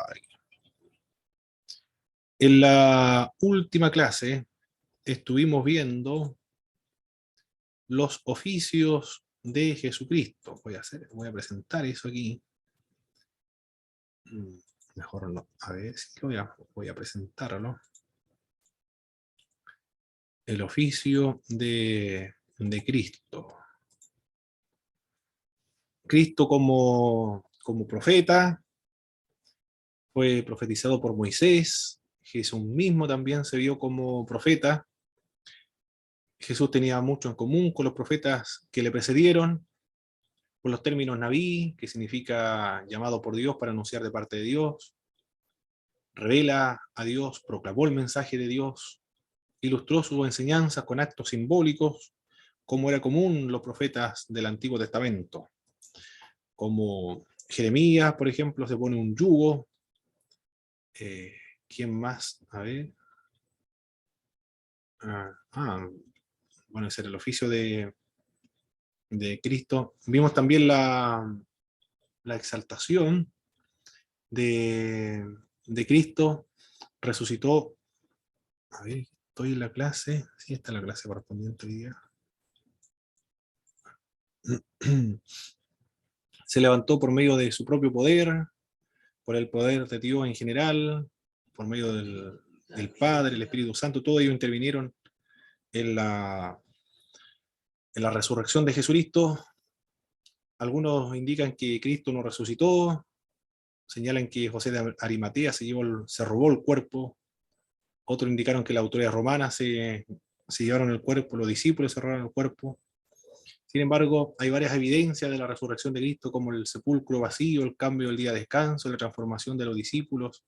Aquí. En la última clase estuvimos viendo los oficios de Jesucristo. Voy a presentar eso aquí. Mejor no. A ver si voy a presentarlo. El oficio de Cristo. Cristo como profeta fue profetizado por Moisés. Jesús mismo también se vio como profeta. Jesús tenía mucho en común con los profetas que le precedieron, con los términos Naví, que significa llamado por Dios para anunciar de parte de Dios, revela a Dios, proclamó el mensaje de Dios, ilustró sus enseñanzas con actos simbólicos, como era común los profetas del Antiguo Testamento. Como Jeremías, por ejemplo, se pone un yugo. ¿Quién más? A ver. Bueno, ese era el oficio de Cristo. Vimos también la exaltación de Cristo. Resucitó. A ver, estoy en la clase. Sí, está la clase correspondiente hoy día. Se levantó por medio de su propio poder, por el poder de Dios en general, por medio del Padre, el Espíritu Santo. Todos ellos intervinieron en la resurrección de Jesucristo. Algunos indican que Cristo no resucitó, señalan que José de Arimatea se robó el cuerpo. Otros indicaron que las autoridades romanas se llevaron el cuerpo, los discípulos se robaron el cuerpo. Sin embargo, hay varias evidencias de la resurrección de Cristo, como el sepulcro vacío, el cambio del día de descanso, la transformación de los discípulos,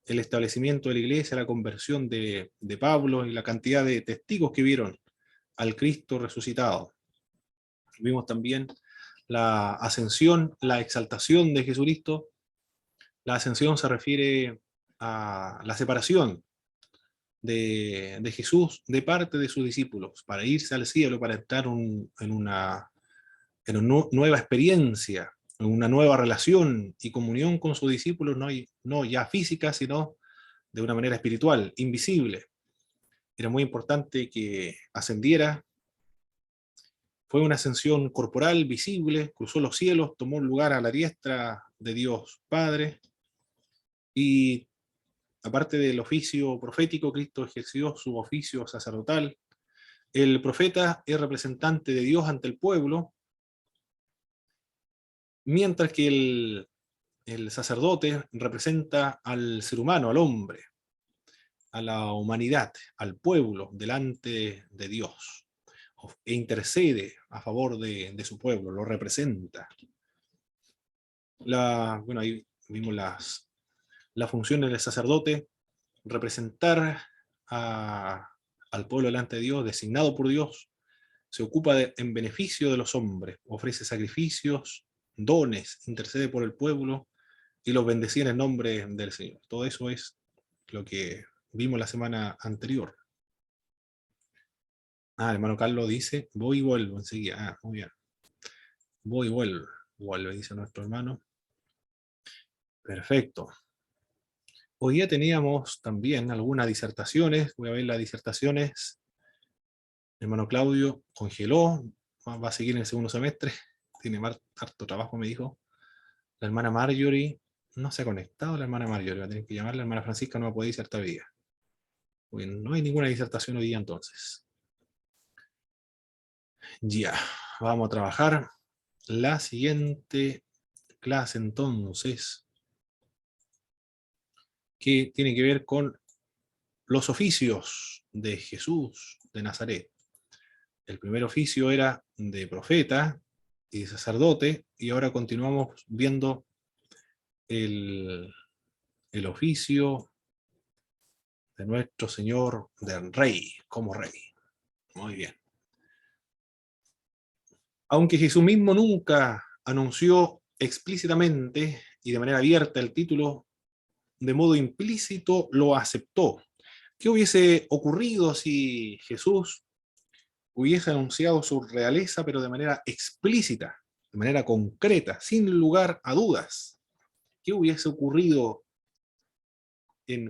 el establecimiento de la iglesia, la conversión de Pablo y la cantidad de testigos que vieron al Cristo resucitado. Vimos también la ascensión, la exaltación de Jesucristo. La ascensión se refiere a la separación de Jesús de parte de sus discípulos, para irse al cielo, para entrar en una nueva experiencia, en una nueva relación y comunión con sus discípulos, no ya física, sino de una manera espiritual, invisible. Era muy importante que ascendiera. Fue una ascensión corporal, visible, cruzó los cielos, tomó un lugar a la diestra de Dios Padre, y aparte del oficio profético, Cristo ejerció su oficio sacerdotal. El profeta es representante de Dios ante el pueblo, mientras que el sacerdote representa al ser humano, al hombre, a la humanidad, al pueblo, delante de Dios, e intercede a favor de su pueblo, lo representa. Bueno, ahí vimos las funciones del sacerdote: representar al pueblo delante de Dios, designado por Dios, se ocupa en beneficio de los hombres, ofrece sacrificios, dones, intercede por el pueblo y los bendecía en el nombre del Señor. Todo eso es lo que vimos la semana anterior. El hermano Carlos dice, voy y vuelvo enseguida. Muy bien. Voy y vuelve, dice nuestro hermano. Perfecto. Hoy día teníamos también algunas disertaciones. Voy a ver las disertaciones. El hermano Claudio congeló, va a seguir en el segundo semestre. Tiene harto trabajo, me dijo. La hermana Marjorie no se ha conectado. La hermana Marjorie va a tener que llamar. La hermana Francisca no va a poder disertar hoy día. Bueno, no hay ninguna disertación hoy día entonces. Ya, vamos a trabajar la siguiente clase entonces, que tiene que ver con los oficios de Jesús de Nazaret. El primer oficio era de profeta y de sacerdote, y ahora continuamos viendo el oficio de nuestro Señor del Rey, como Rey. Muy bien. Aunque Jesús mismo nunca anunció explícitamente y de manera abierta el título, de modo implícito lo aceptó. ¿Qué hubiese ocurrido si Jesús hubiese anunciado su realeza, pero de manera explícita, de manera concreta, sin lugar a dudas? ¿Qué hubiese ocurrido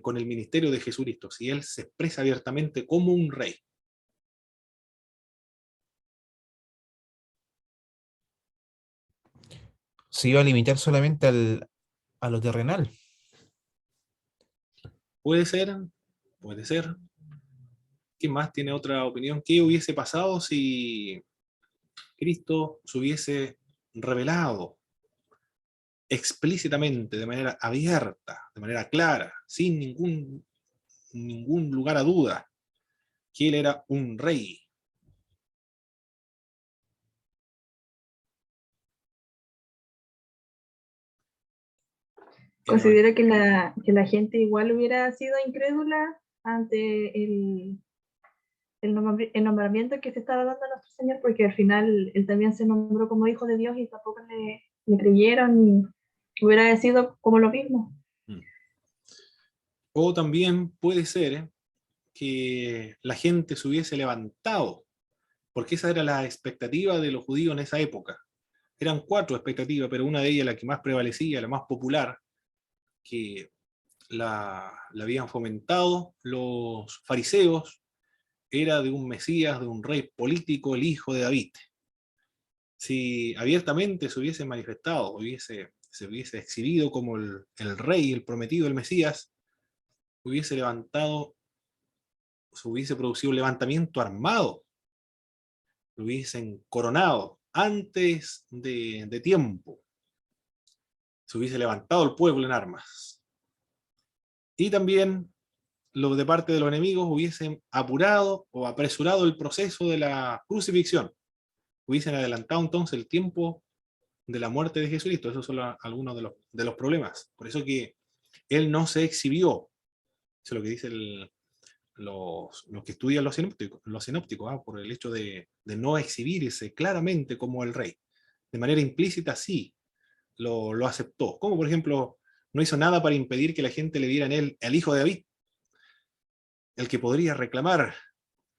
con el ministerio de Jesucristo si él se expresa abiertamente como un rey? Se iba a limitar solamente a lo terrenal. Puede ser, puede ser. ¿Quién más tiene otra opinión? ¿Qué hubiese pasado si Cristo se hubiese revelado explícitamente, de manera abierta, de manera clara, sin ningún lugar a duda, que él era un rey? Era, Considero que la gente igual hubiera sido incrédula ante el nombramiento que se estaba dando a nuestro Señor, porque al final él también se nombró como hijo de Dios y tampoco le creyeron y hubiera sido como lo mismo. o también puede ser que la gente se hubiese levantado, porque esa era la expectativa de los judíos en esa época. Eran 4 expectativas, pero una de ellas, la que más prevalecía, la más popular, que la habían fomentado los fariseos, era de un Mesías, de un rey político, el hijo de David. Si abiertamente se hubiese manifestado, se hubiese exhibido como el rey, el prometido, el Mesías, hubiese levantado, se hubiese producido un levantamiento armado, lo hubiesen coronado antes de tiempo, se hubiese levantado el pueblo en armas. Y también los de parte de los enemigos hubiesen apurado o apresurado el proceso de la crucifixión, hubiesen adelantado entonces el tiempo de la muerte de Jesucristo. Esos son algunos de los problemas. Por eso que él no se exhibió. Eso es lo que dicen los que estudian los sinópticos, por el hecho de no exhibirse claramente como el rey. De manera implícita sí lo aceptó. Como por ejemplo, no hizo nada para impedir que la gente le diera en él al hijo de David, el que podría reclamar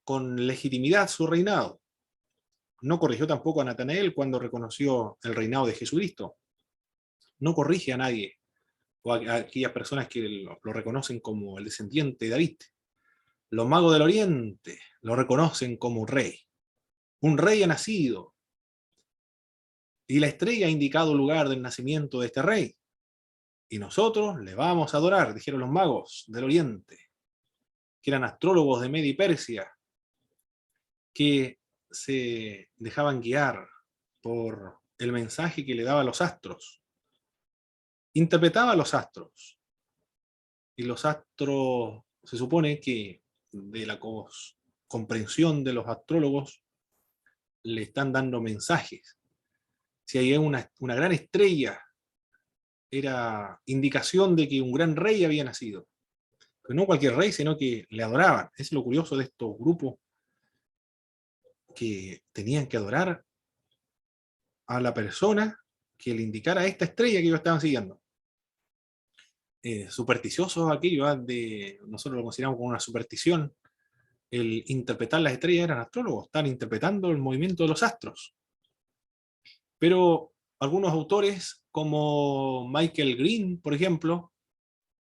con legitimidad su reinado. No corrigió tampoco a Natanael cuando reconoció el reinado de Jesucristo. No corrige a nadie o a aquellas personas que lo reconocen como el descendiente de David. Los magos del Oriente lo reconocen como rey. Un rey ha nacido y la estrella ha indicado el lugar del nacimiento de este rey. Y nosotros le vamos a adorar, dijeron los magos del Oriente, que eran astrólogos de Media y Persia, que se dejaban guiar por el mensaje que le daba los astros. Interpretaba los astros. Y los astros, se supone que de la comprensión de los astrólogos, le están dando mensajes. Si hay una gran estrella, era indicación de que un gran rey había nacido. Pero no cualquier rey, sino que le adoraban. Es lo curioso de estos grupos, que tenían que adorar a la persona que le indicara esta estrella que ellos estaban siguiendo. Supersticiosos aquellos, nosotros lo consideramos como una superstición, el interpretar las estrellas. Eran astrólogos, están interpretando el movimiento de los astros. Pero algunos autores, como Michael Green, por ejemplo,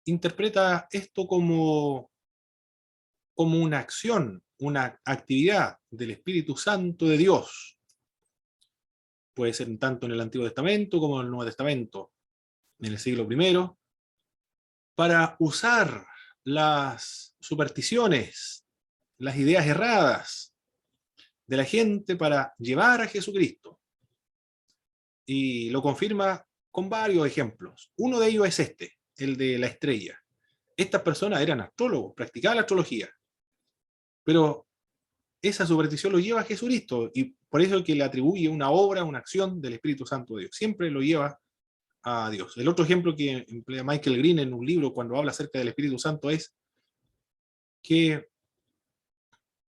interpreta esto como una acción, una actividad del Espíritu Santo de Dios. Puede ser tanto en el Antiguo Testamento como en el Nuevo Testamento, en el siglo I, para usar las supersticiones, las ideas erradas de la gente para llevar a Jesucristo. Y lo confirma con varios ejemplos. Uno de ellos es este, el de la estrella. Estas personas eran astrólogos, practicaban la astrología, pero esa superstición lo lleva a Jesucristo, y por eso es que le atribuye una obra, una acción del Espíritu Santo de Dios. Siempre lo lleva a Dios. El otro ejemplo que emplea Michael Green en un libro cuando habla acerca del Espíritu Santo es que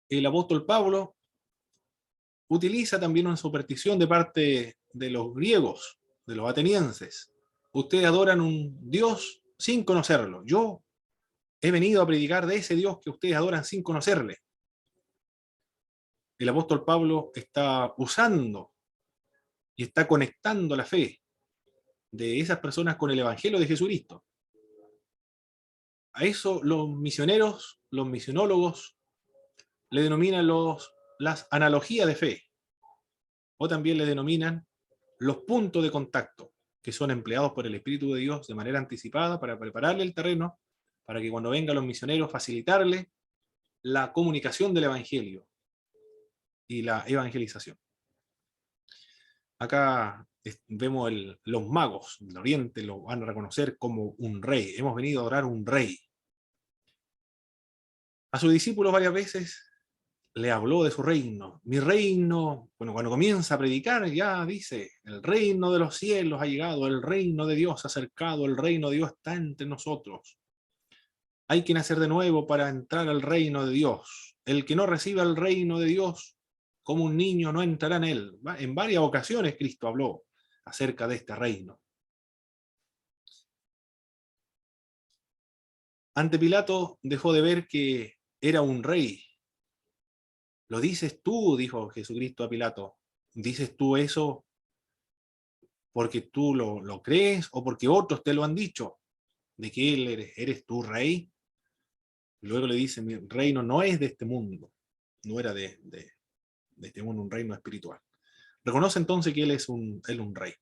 el apóstol Pablo utiliza también una superstición de parte de los griegos, de los atenienses. Ustedes adoran un Dios sin conocerlo. Yo he venido a predicar de ese Dios que ustedes adoran sin conocerle. El apóstol Pablo está usando y está conectando la fe de esas personas con el Evangelio de Jesucristo. A eso los misioneros, los misionólogos, le denominan las analogías de fe, o también le denominan los puntos de contacto, que son empleados por el Espíritu de Dios de manera anticipada para prepararle el terreno, para que cuando vengan los misioneros facilitarle la comunicación del Evangelio y la evangelización. Acá vemos los magos del Oriente, lo van a reconocer como un rey. Hemos venido a adorar un rey. A sus discípulos varias veces le habló de su reino. Mi reino, bueno, cuando comienza a predicar ya dice, el reino de los cielos ha llegado, el reino de Dios se ha acercado, el reino de Dios está entre nosotros. Hay que nacer de nuevo para entrar al reino de Dios. El que no reciba el reino de Dios como un niño no entrará en él. En varias ocasiones Cristo habló acerca de este reino. Ante Pilato dejó de ver que era un rey. Lo dices tú, dijo Jesucristo a Pilato. ¿Dices tú eso porque tú lo crees o porque otros te lo han dicho? ¿De que eres tú rey? Y luego le dice, mi reino no es de este mundo. No era de este mundo, un reino espiritual. Reconoce entonces que él es un rey.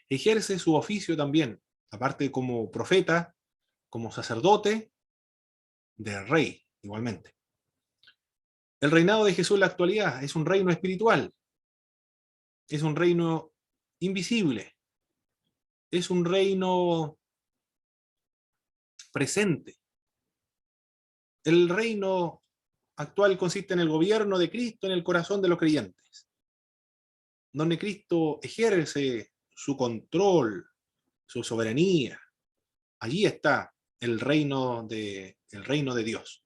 Ejerce su oficio también, aparte como profeta, como sacerdote, de rey, igualmente. El reinado de Jesús en la actualidad es un reino espiritual, es un reino invisible, es un reino presente. El reino actual consiste en el gobierno de Cristo en el corazón de los creyentes, donde Cristo ejerce su control, su soberanía. Allí está el reino de Dios.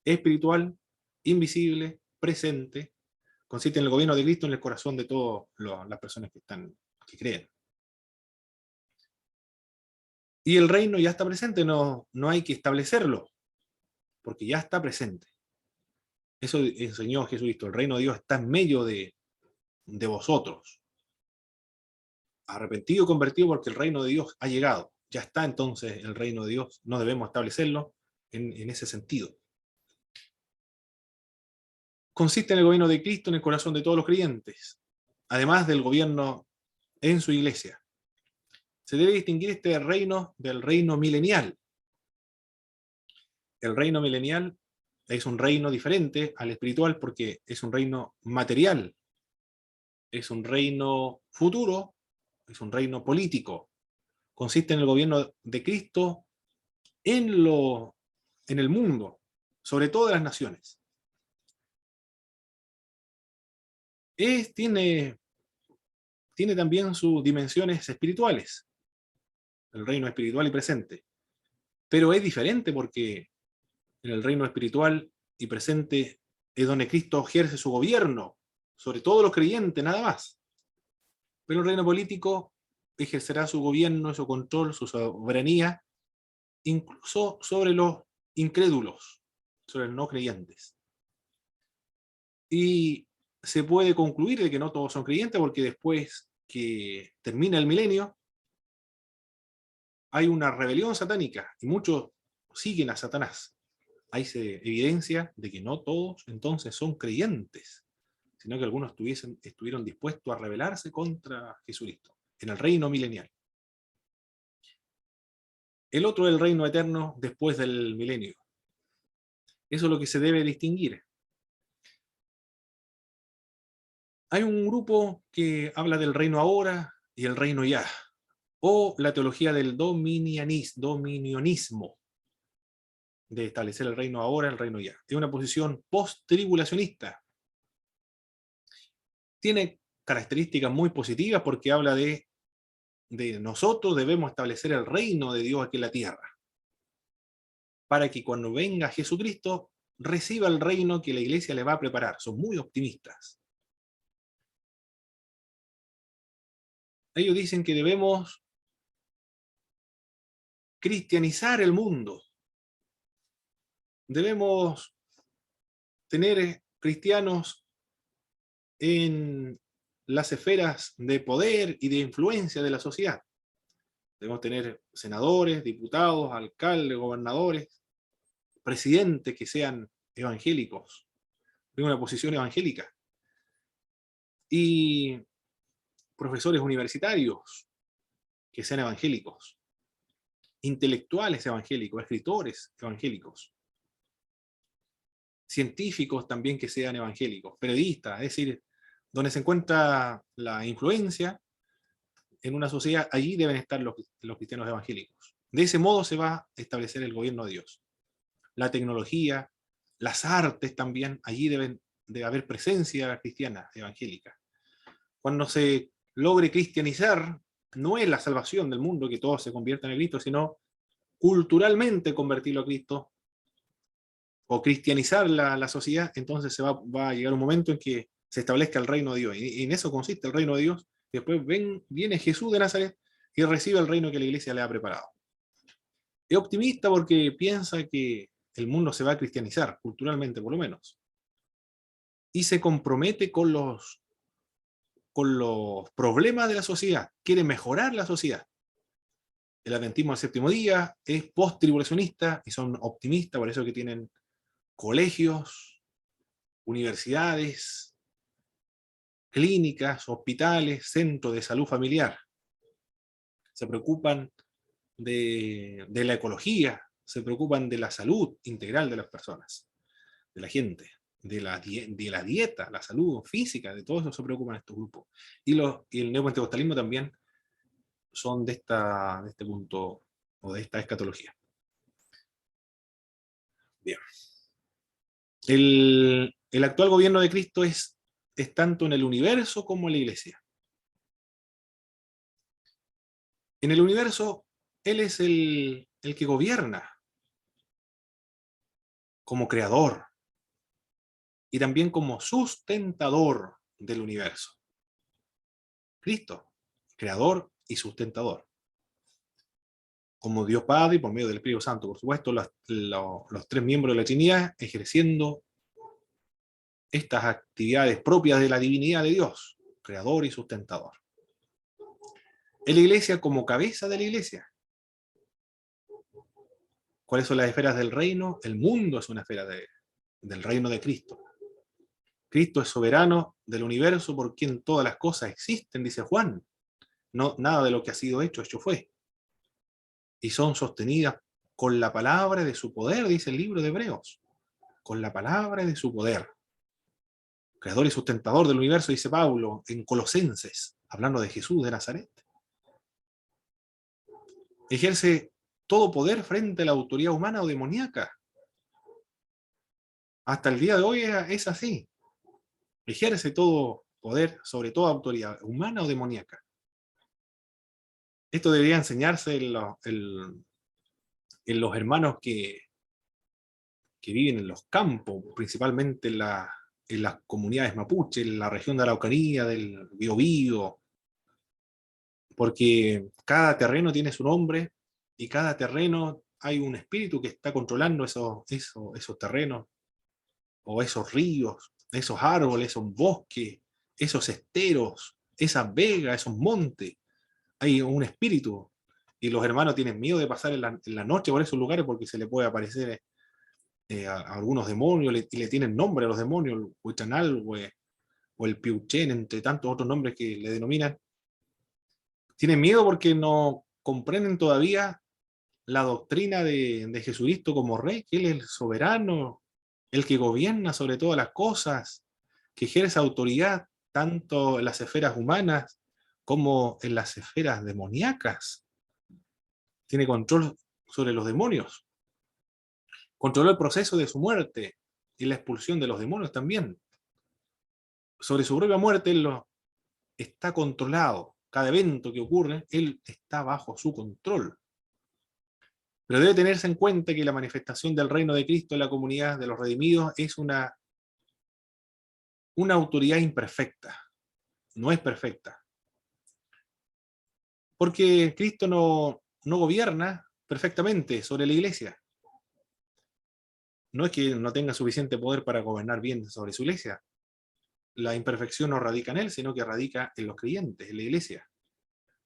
Espiritual, invisible, presente, consiste en el gobierno de Cristo en el corazón de todas las personas que creen. Y el reino ya está presente, no hay que establecerlo, porque ya está presente. Eso enseñó Jesucristo, el reino de Dios está en medio de vosotros. Arrepentido y convertido porque el reino de Dios ha llegado. Ya está entonces el reino de Dios, no debemos establecerlo en ese sentido. Consiste en el gobierno de Cristo en el corazón de todos los creyentes, además del gobierno en su iglesia. Se debe distinguir este reino del reino milenial. El reino milenial es un reino diferente al espiritual porque es un reino material, es un reino futuro, es un reino político. Consiste en el gobierno de Cristo en el mundo, sobre todo de las naciones. Tiene también sus dimensiones espirituales, el reino espiritual y presente. Pero es diferente porque en el reino espiritual y presente es donde Cristo ejerce su gobierno, sobre todos los creyentes, nada más. Pero el reino político ejercerá su gobierno, su control, su soberanía, incluso sobre los incrédulos, sobre los no creyentes. Y se puede concluir de que no todos son creyentes porque después que termina el milenio, hay una rebelión satánica y muchos siguen a Satanás. Ahí se evidencia de que no todos entonces son creyentes, sino que algunos estuvieron dispuestos a rebelarse contra Jesucristo en el reino milenial. El otro es el reino eterno después del milenio. Eso es lo que se debe distinguir. Hay un grupo que habla del reino ahora y el reino ya, o la teología del dominionismo, de establecer el reino ahora, el reino ya. Es una posición post-tribulacionista. Tiene características muy positivas porque habla de nosotros debemos establecer el reino de Dios aquí en la tierra, para que cuando venga Jesucristo reciba el reino que la iglesia le va a preparar. Son muy optimistas. Ellos dicen que debemos cristianizar el mundo. Debemos tener cristianos en las esferas de poder y de influencia de la sociedad. Debemos tener senadores, diputados, alcaldes, gobernadores, presidentes que sean evangélicos, de una posición evangélica. Y profesores universitarios que sean evangélicos, intelectuales evangélicos, escritores evangélicos, científicos también que sean evangélicos, periodistas, es decir, donde se encuentra la influencia en una sociedad, allí deben estar los cristianos evangélicos. De ese modo se va a establecer el gobierno de Dios. La tecnología, las artes también, allí debe haber presencia cristiana evangélica. Cuando se logre cristianizar, no es la salvación del mundo que todos se conviertan en Cristo, sino culturalmente convertirlo a Cristo, o cristianizar la sociedad, entonces va a llegar un momento en que se establezca el reino de Dios. Y en eso consiste el reino de Dios. Después viene Jesús de Nazaret y recibe el reino que la iglesia le ha preparado. Es optimista porque piensa que el mundo se va a cristianizar, culturalmente por lo menos. Y se compromete con los problemas de la sociedad. Quiere mejorar la sociedad. El adventismo del séptimo día es post-tribulacionista y son optimistas, por eso que tienen colegios, universidades, clínicas, hospitales, centros de salud familiar. Se preocupan de la ecología, se preocupan de la salud integral de las personas, de la gente, de la dieta, la salud física, de todo eso se preocupan estos grupos. Y el neopentecostalismo también son de este punto, o de esta escatología. Bien. El actual gobierno de Cristo es tanto en el universo como en la iglesia. En el universo, Él es el que gobierna como creador y también como sustentador del universo. Cristo, creador y sustentador. Como Dios Padre y por medio del Espíritu Santo, por supuesto, los tres miembros de la Trinidad ejerciendo estas actividades propias de la divinidad de Dios, creador y sustentador. En la iglesia como cabeza de la iglesia. ¿Cuáles son las esferas del reino? El mundo es una esfera del reino de Cristo. Cristo es soberano del universo por quien todas las cosas existen, dice Juan. No, nada de lo que ha sido hecho fue. Y son sostenidas con la palabra de su poder, dice el libro de Hebreos. Con la palabra de su poder. Creador y sustentador del universo, dice Pablo en Colosenses, hablando de Jesús de Nazaret. Ejerce todo poder frente a la autoridad humana o demoníaca. Hasta el día de hoy es así. Ejerce todo poder sobre toda autoridad humana o demoníaca. Esto debería enseñarse en los hermanos que viven en los campos, principalmente en las comunidades mapuche, en la región de Araucanía, del Biobío, porque cada terreno tiene su nombre y cada terreno hay un espíritu que está controlando esos terrenos, o esos ríos, esos árboles, esos bosques, esos esteros, esas vegas, esos montes. Hay un espíritu y los hermanos tienen miedo de pasar en la noche por esos lugares porque se le puede aparecer a algunos demonios y le tienen nombre a los demonios, el Huichanalhue o el Piuchen, entre tantos otros nombres que le denominan. Tienen miedo porque no comprenden todavía la doctrina de Jesucristo como rey, que Él es el soberano, el que gobierna sobre todas las cosas, que ejerce autoridad tanto en las esferas humanas como en las esferas demoníacas. Tiene control sobre los demonios. Controló el proceso de su muerte y la expulsión de los demonios también. Sobre su propia muerte, Él está controlado. Cada evento que ocurre, Él está bajo su control. Pero debe tenerse en cuenta que la manifestación del reino de Cristo en la comunidad de los redimidos es una autoridad imperfecta. No es perfecta. Porque Cristo no gobierna perfectamente sobre la iglesia. No es que no tenga suficiente poder para gobernar bien sobre su iglesia. La imperfección no radica en Él, sino que radica en los creyentes, en la iglesia.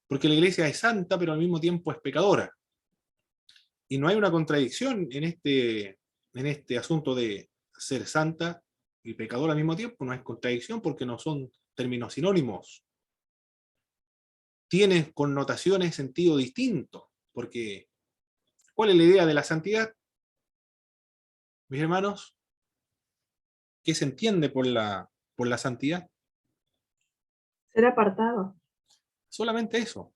Porque la iglesia es santa, pero al mismo tiempo es pecadora. Y no hay una contradicción en este asunto de ser santa y pecadora al mismo tiempo, no es contradicción porque no son términos sinónimos. Tiene connotaciones, sentido distinto, porque ¿cuál es la idea de la santidad, mis hermanos? ¿Qué se entiende por la santidad? Ser apartado. Solamente eso.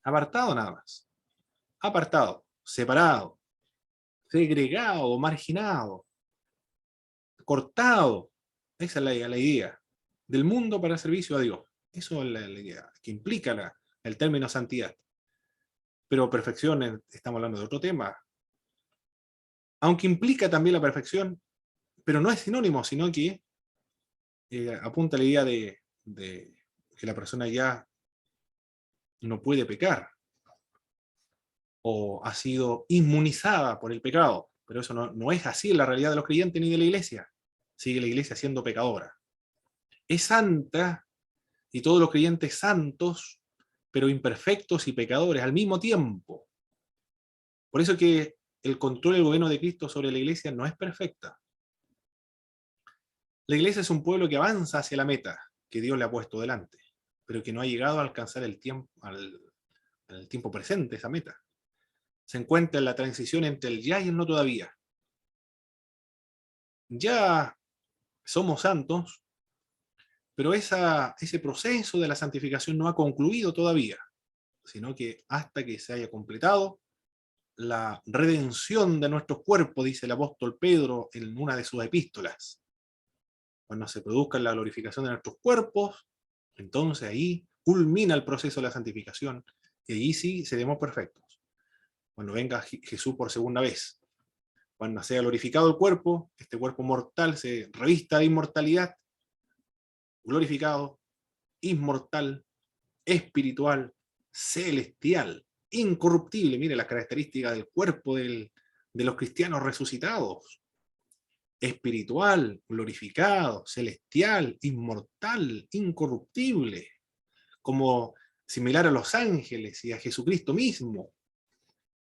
Apartado nada más. Apartado, separado, segregado, marginado, cortado. Esa es la idea. Del mundo para el servicio a Dios. Eso es la idea que implica el término santidad. Pero perfección, estamos hablando de otro tema. Aunque implica también la perfección, pero no es sinónimo, sino que apunta a la idea de que la persona ya no puede pecar o ha sido inmunizada por el pecado. Pero eso no es así en la realidad de los creyentes ni de la iglesia. Sigue la iglesia siendo pecadora. Es santa y todos los creyentes santos, pero imperfectos y pecadores al mismo tiempo. Por eso que el control del gobierno de Cristo sobre la iglesia no es perfecta. La iglesia es un pueblo que avanza hacia la meta que Dios le ha puesto delante, pero que no ha llegado a alcanzar el tiempo, al tiempo presente esa meta. Se encuentra en la transición entre el ya y el no todavía. Ya somos santos, pero ese proceso de la santificación no ha concluido todavía, sino que hasta que se haya completado la redención de nuestros cuerpos, dice el apóstol Pedro en una de sus epístolas. Cuando se produzca la glorificación de nuestros cuerpos, entonces ahí culmina el proceso de la santificación, y ahí sí seremos perfectos. Cuando venga Jesús por segunda vez, cuando sea glorificado el cuerpo, este cuerpo mortal se revista de inmortalidad, glorificado, inmortal, espiritual, celestial, incorruptible. Mire las características del cuerpo de los cristianos resucitados. Espiritual, glorificado, celestial, inmortal, incorruptible, como similar a los ángeles y a Jesucristo mismo.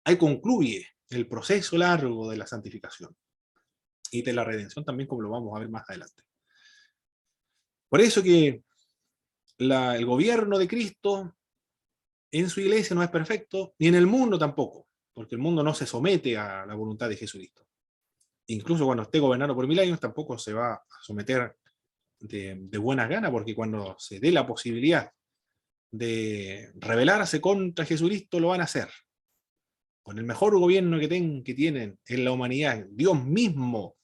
Ahí concluye el proceso largo de la santificación y de la redención también, como lo vamos a ver más adelante. Por eso que el gobierno de Cristo en su iglesia no es perfecto, ni en el mundo tampoco, porque el mundo no se somete a la voluntad de Jesucristo. Incluso cuando esté gobernando por 1000 años, tampoco se va a someter de buenas ganas, porque cuando se dé la posibilidad de rebelarse contra Jesucristo, lo van a hacer. Con el mejor gobierno que tienen en la humanidad, Dios mismo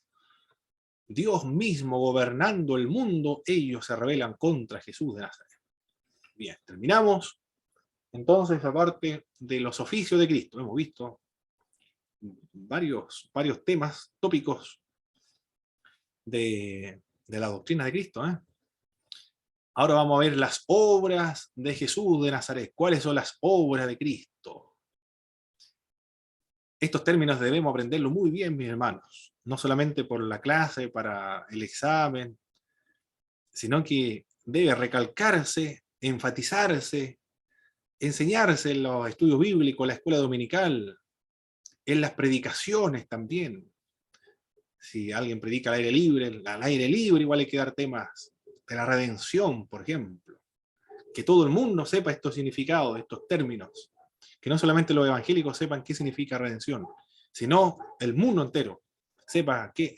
gobernando el mundo, ellos se rebelan contra Jesús de Nazaret. Bien, terminamos. Entonces, aparte de los oficios de Cristo, hemos visto varios temas, tópicos de la doctrina de Cristo. Ahora vamos a ver las obras de Jesús de Nazaret. ¿Cuáles son las obras de Cristo? Estos términos debemos aprenderlo muy bien, mis hermanos. No solamente por la clase, para el examen, sino que debe recalcarse, enfatizarse, enseñarse en los estudios bíblicos, en la escuela dominical, en las predicaciones también. Si alguien predica al aire libre igual hay que dar temas de la redención, por ejemplo. Que todo el mundo sepa estos significados, estos términos. Que no solamente los evangélicos sepan qué significa redención, sino el mundo entero sepa qué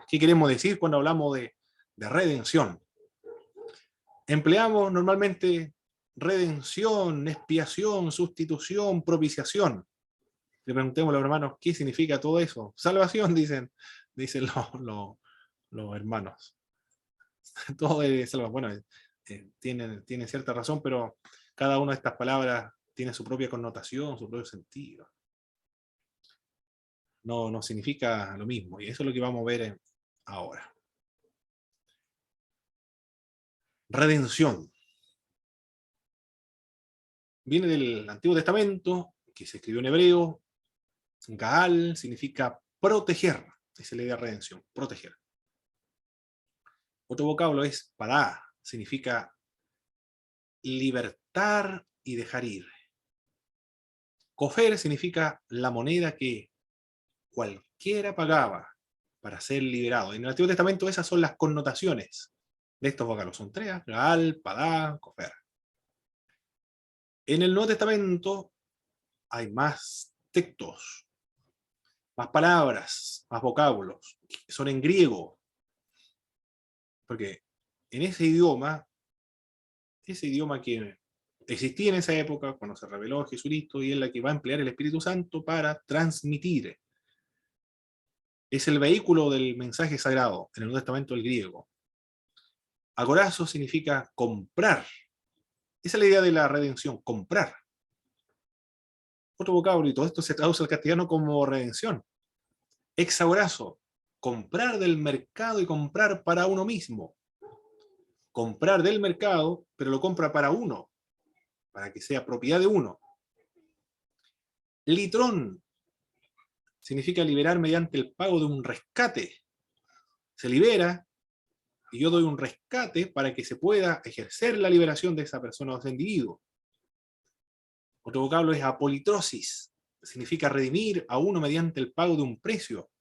queremos decir cuando hablamos de redención. Empleamos normalmente redención, expiación, sustitución, propiciación. Le preguntemos a los hermanos qué significa todo eso. Salvación, dicen los hermanos. Todo es salvación. Bueno, tienen cierta razón, pero cada una de estas palabras tiene su propia connotación, su propio sentido. No significa lo mismo, y eso es lo que vamos a ver ahora. Redención. Viene del Antiguo Testamento, que se escribió en hebreo. Gaal significa proteger. Esa es la idea de redención, proteger. Otro vocablo es pará, significa libertar y dejar ir. Cofer significa la moneda que cualquiera pagaba para ser liberado. En el Antiguo Testamento esas son las connotaciones de estos vocablos. Son tres: Gaal, Padá, Cofer. En el Nuevo Testamento hay más textos, más palabras, más vocablos, que son en griego. Porque en ese idioma que existía en esa época, cuando se reveló Jesucristo, y es la que va a emplear el Espíritu Santo para transmitir. Es el vehículo del mensaje sagrado, en el Nuevo Testamento el griego. Agorazo significa comprar. Esa es la idea de la redención, comprar. Otro vocablo, y todo esto se traduce al castellano como redención. Exagorazo, comprar del mercado y comprar para uno mismo. Comprar del mercado, pero lo compra para uno, para que sea propiedad de uno. Litrón significa liberar mediante el pago de un rescate. Se libera y yo doy un rescate para que se pueda ejercer la liberación de esa persona o ese individuo. Otro vocablo es apolitrosis. Significa redimir a uno mediante el pago de un precio,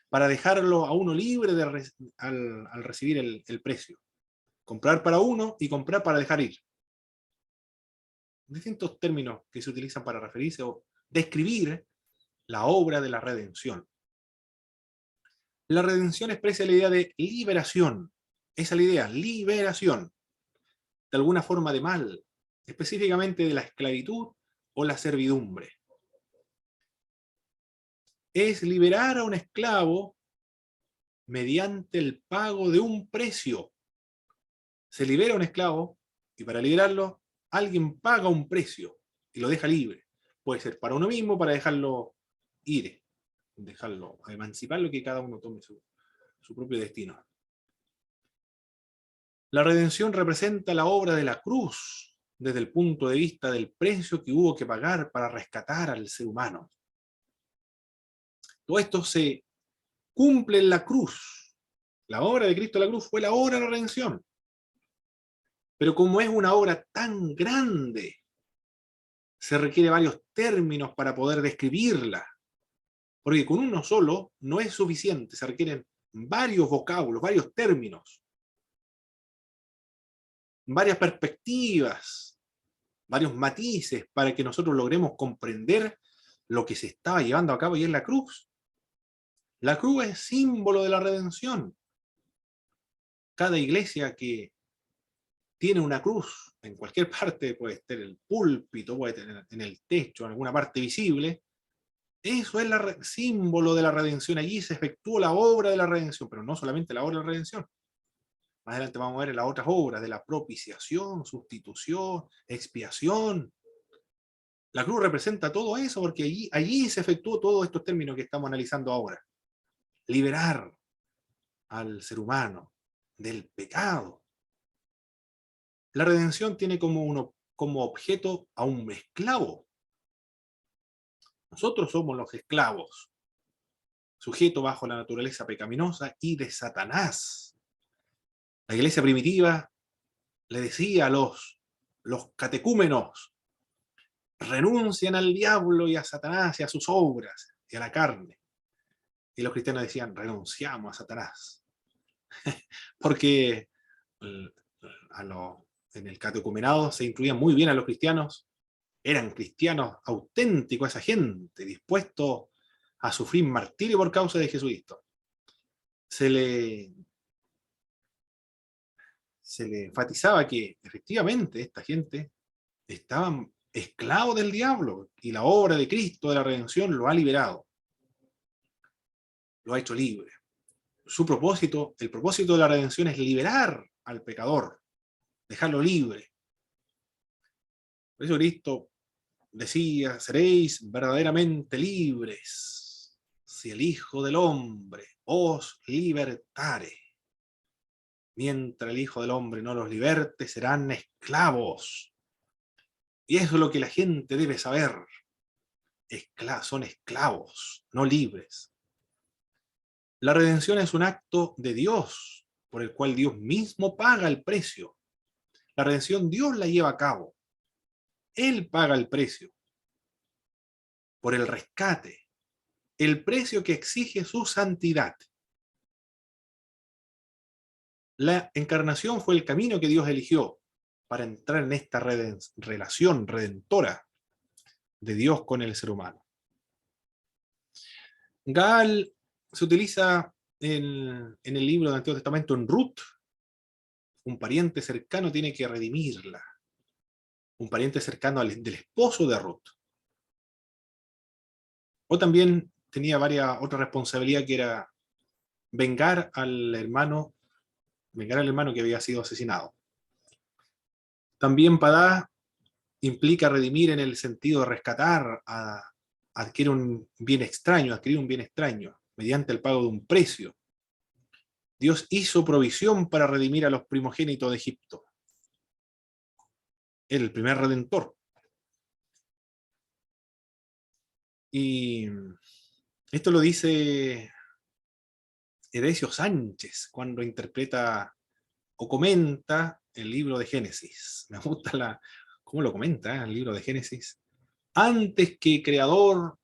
para dejarlo a uno libre al recibir el precio. Comprar para uno y comprar para dejar ir. Distintos términos que se utilizan para referirse o describir la obra de la redención. La redención expresa la idea de liberación. Esa es la idea, liberación. De alguna forma de mal, específicamente de la esclavitud o la servidumbre. Es liberar a un esclavo mediante el pago de un precio. Se libera a un esclavo y para liberarlo alguien paga un precio y lo deja libre. Puede ser para uno mismo, para dejarlo ir, dejarlo, emanciparlo, que cada uno tome su propio destino. La redención representa la obra de la cruz desde el punto de vista del precio que hubo que pagar para rescatar al ser humano. Todo esto se cumple en la cruz. La obra de Cristo en la cruz fue la obra de la redención. Pero como es una obra tan grande, se requiere varios términos para poder describirla. Porque con uno solo no es suficiente, se requieren varios vocablos, varios términos, varias perspectivas, varios matices para que nosotros logremos comprender lo que se estaba llevando a cabo y es la cruz. La cruz es símbolo de la redención. Cada iglesia que tiene una cruz en cualquier parte, puede estar en el púlpito, puede tener en el techo, en alguna parte visible, eso es el símbolo de la redención. Allí se efectuó la obra de la redención, pero no solamente la obra de la redención. Más adelante vamos a ver las otras obras de la propiciación, sustitución, expiación. La cruz representa todo eso porque allí se efectuó todos estos términos que estamos analizando ahora. Liberar al ser humano del pecado. La redención tiene como objeto a un esclavo. Nosotros somos los esclavos, sujetos bajo la naturaleza pecaminosa y de Satanás. La iglesia primitiva le decía a los catecúmenos: renuncian al diablo y a Satanás y a sus obras y a la carne. Y los cristianos decían: renunciamos a Satanás. Porque en el catecumenado se incluían muy bien a los cristianos, eran cristianos auténticos esa gente, dispuestos a sufrir martirio por causa de Jesucristo. Se le enfatizaba que efectivamente esta gente estaban esclavos del diablo y la obra de Cristo de la redención lo ha liberado, lo ha hecho libre. Su propósito, el propósito de la redención es liberar al pecador, dejarlo libre. Por eso Cristo decía: seréis verdaderamente libres si el Hijo del Hombre os libertare. Mientras el Hijo del Hombre no los liberte, serán esclavos. Y eso es lo que la gente debe saber. Son esclavos, no libres. La redención es un acto de Dios, por el cual Dios mismo paga el precio. La redención Dios la lleva a cabo. Él paga el precio por el rescate, el precio que exige su santidad. La encarnación fue el camino que Dios eligió para entrar en esta relación redentora de Dios con el ser humano. Gaal se utiliza en el libro del Antiguo Testamento en Ruth. Un pariente cercano tiene que redimirla. Un pariente cercano del esposo de Ruth. O también tenía otra responsabilidad, que era vengar al hermano que había sido asesinado. También Padá implica redimir en el sentido de rescatar, adquirir un bien extraño mediante el pago de un precio. Dios hizo provisión para redimir a los primogénitos de Egipto. El primer redentor. Y esto lo dice Edesio Sánchez cuando interpreta o comenta el libro de Génesis. Me gusta cómo lo comenta el libro de Génesis. Antes que creador,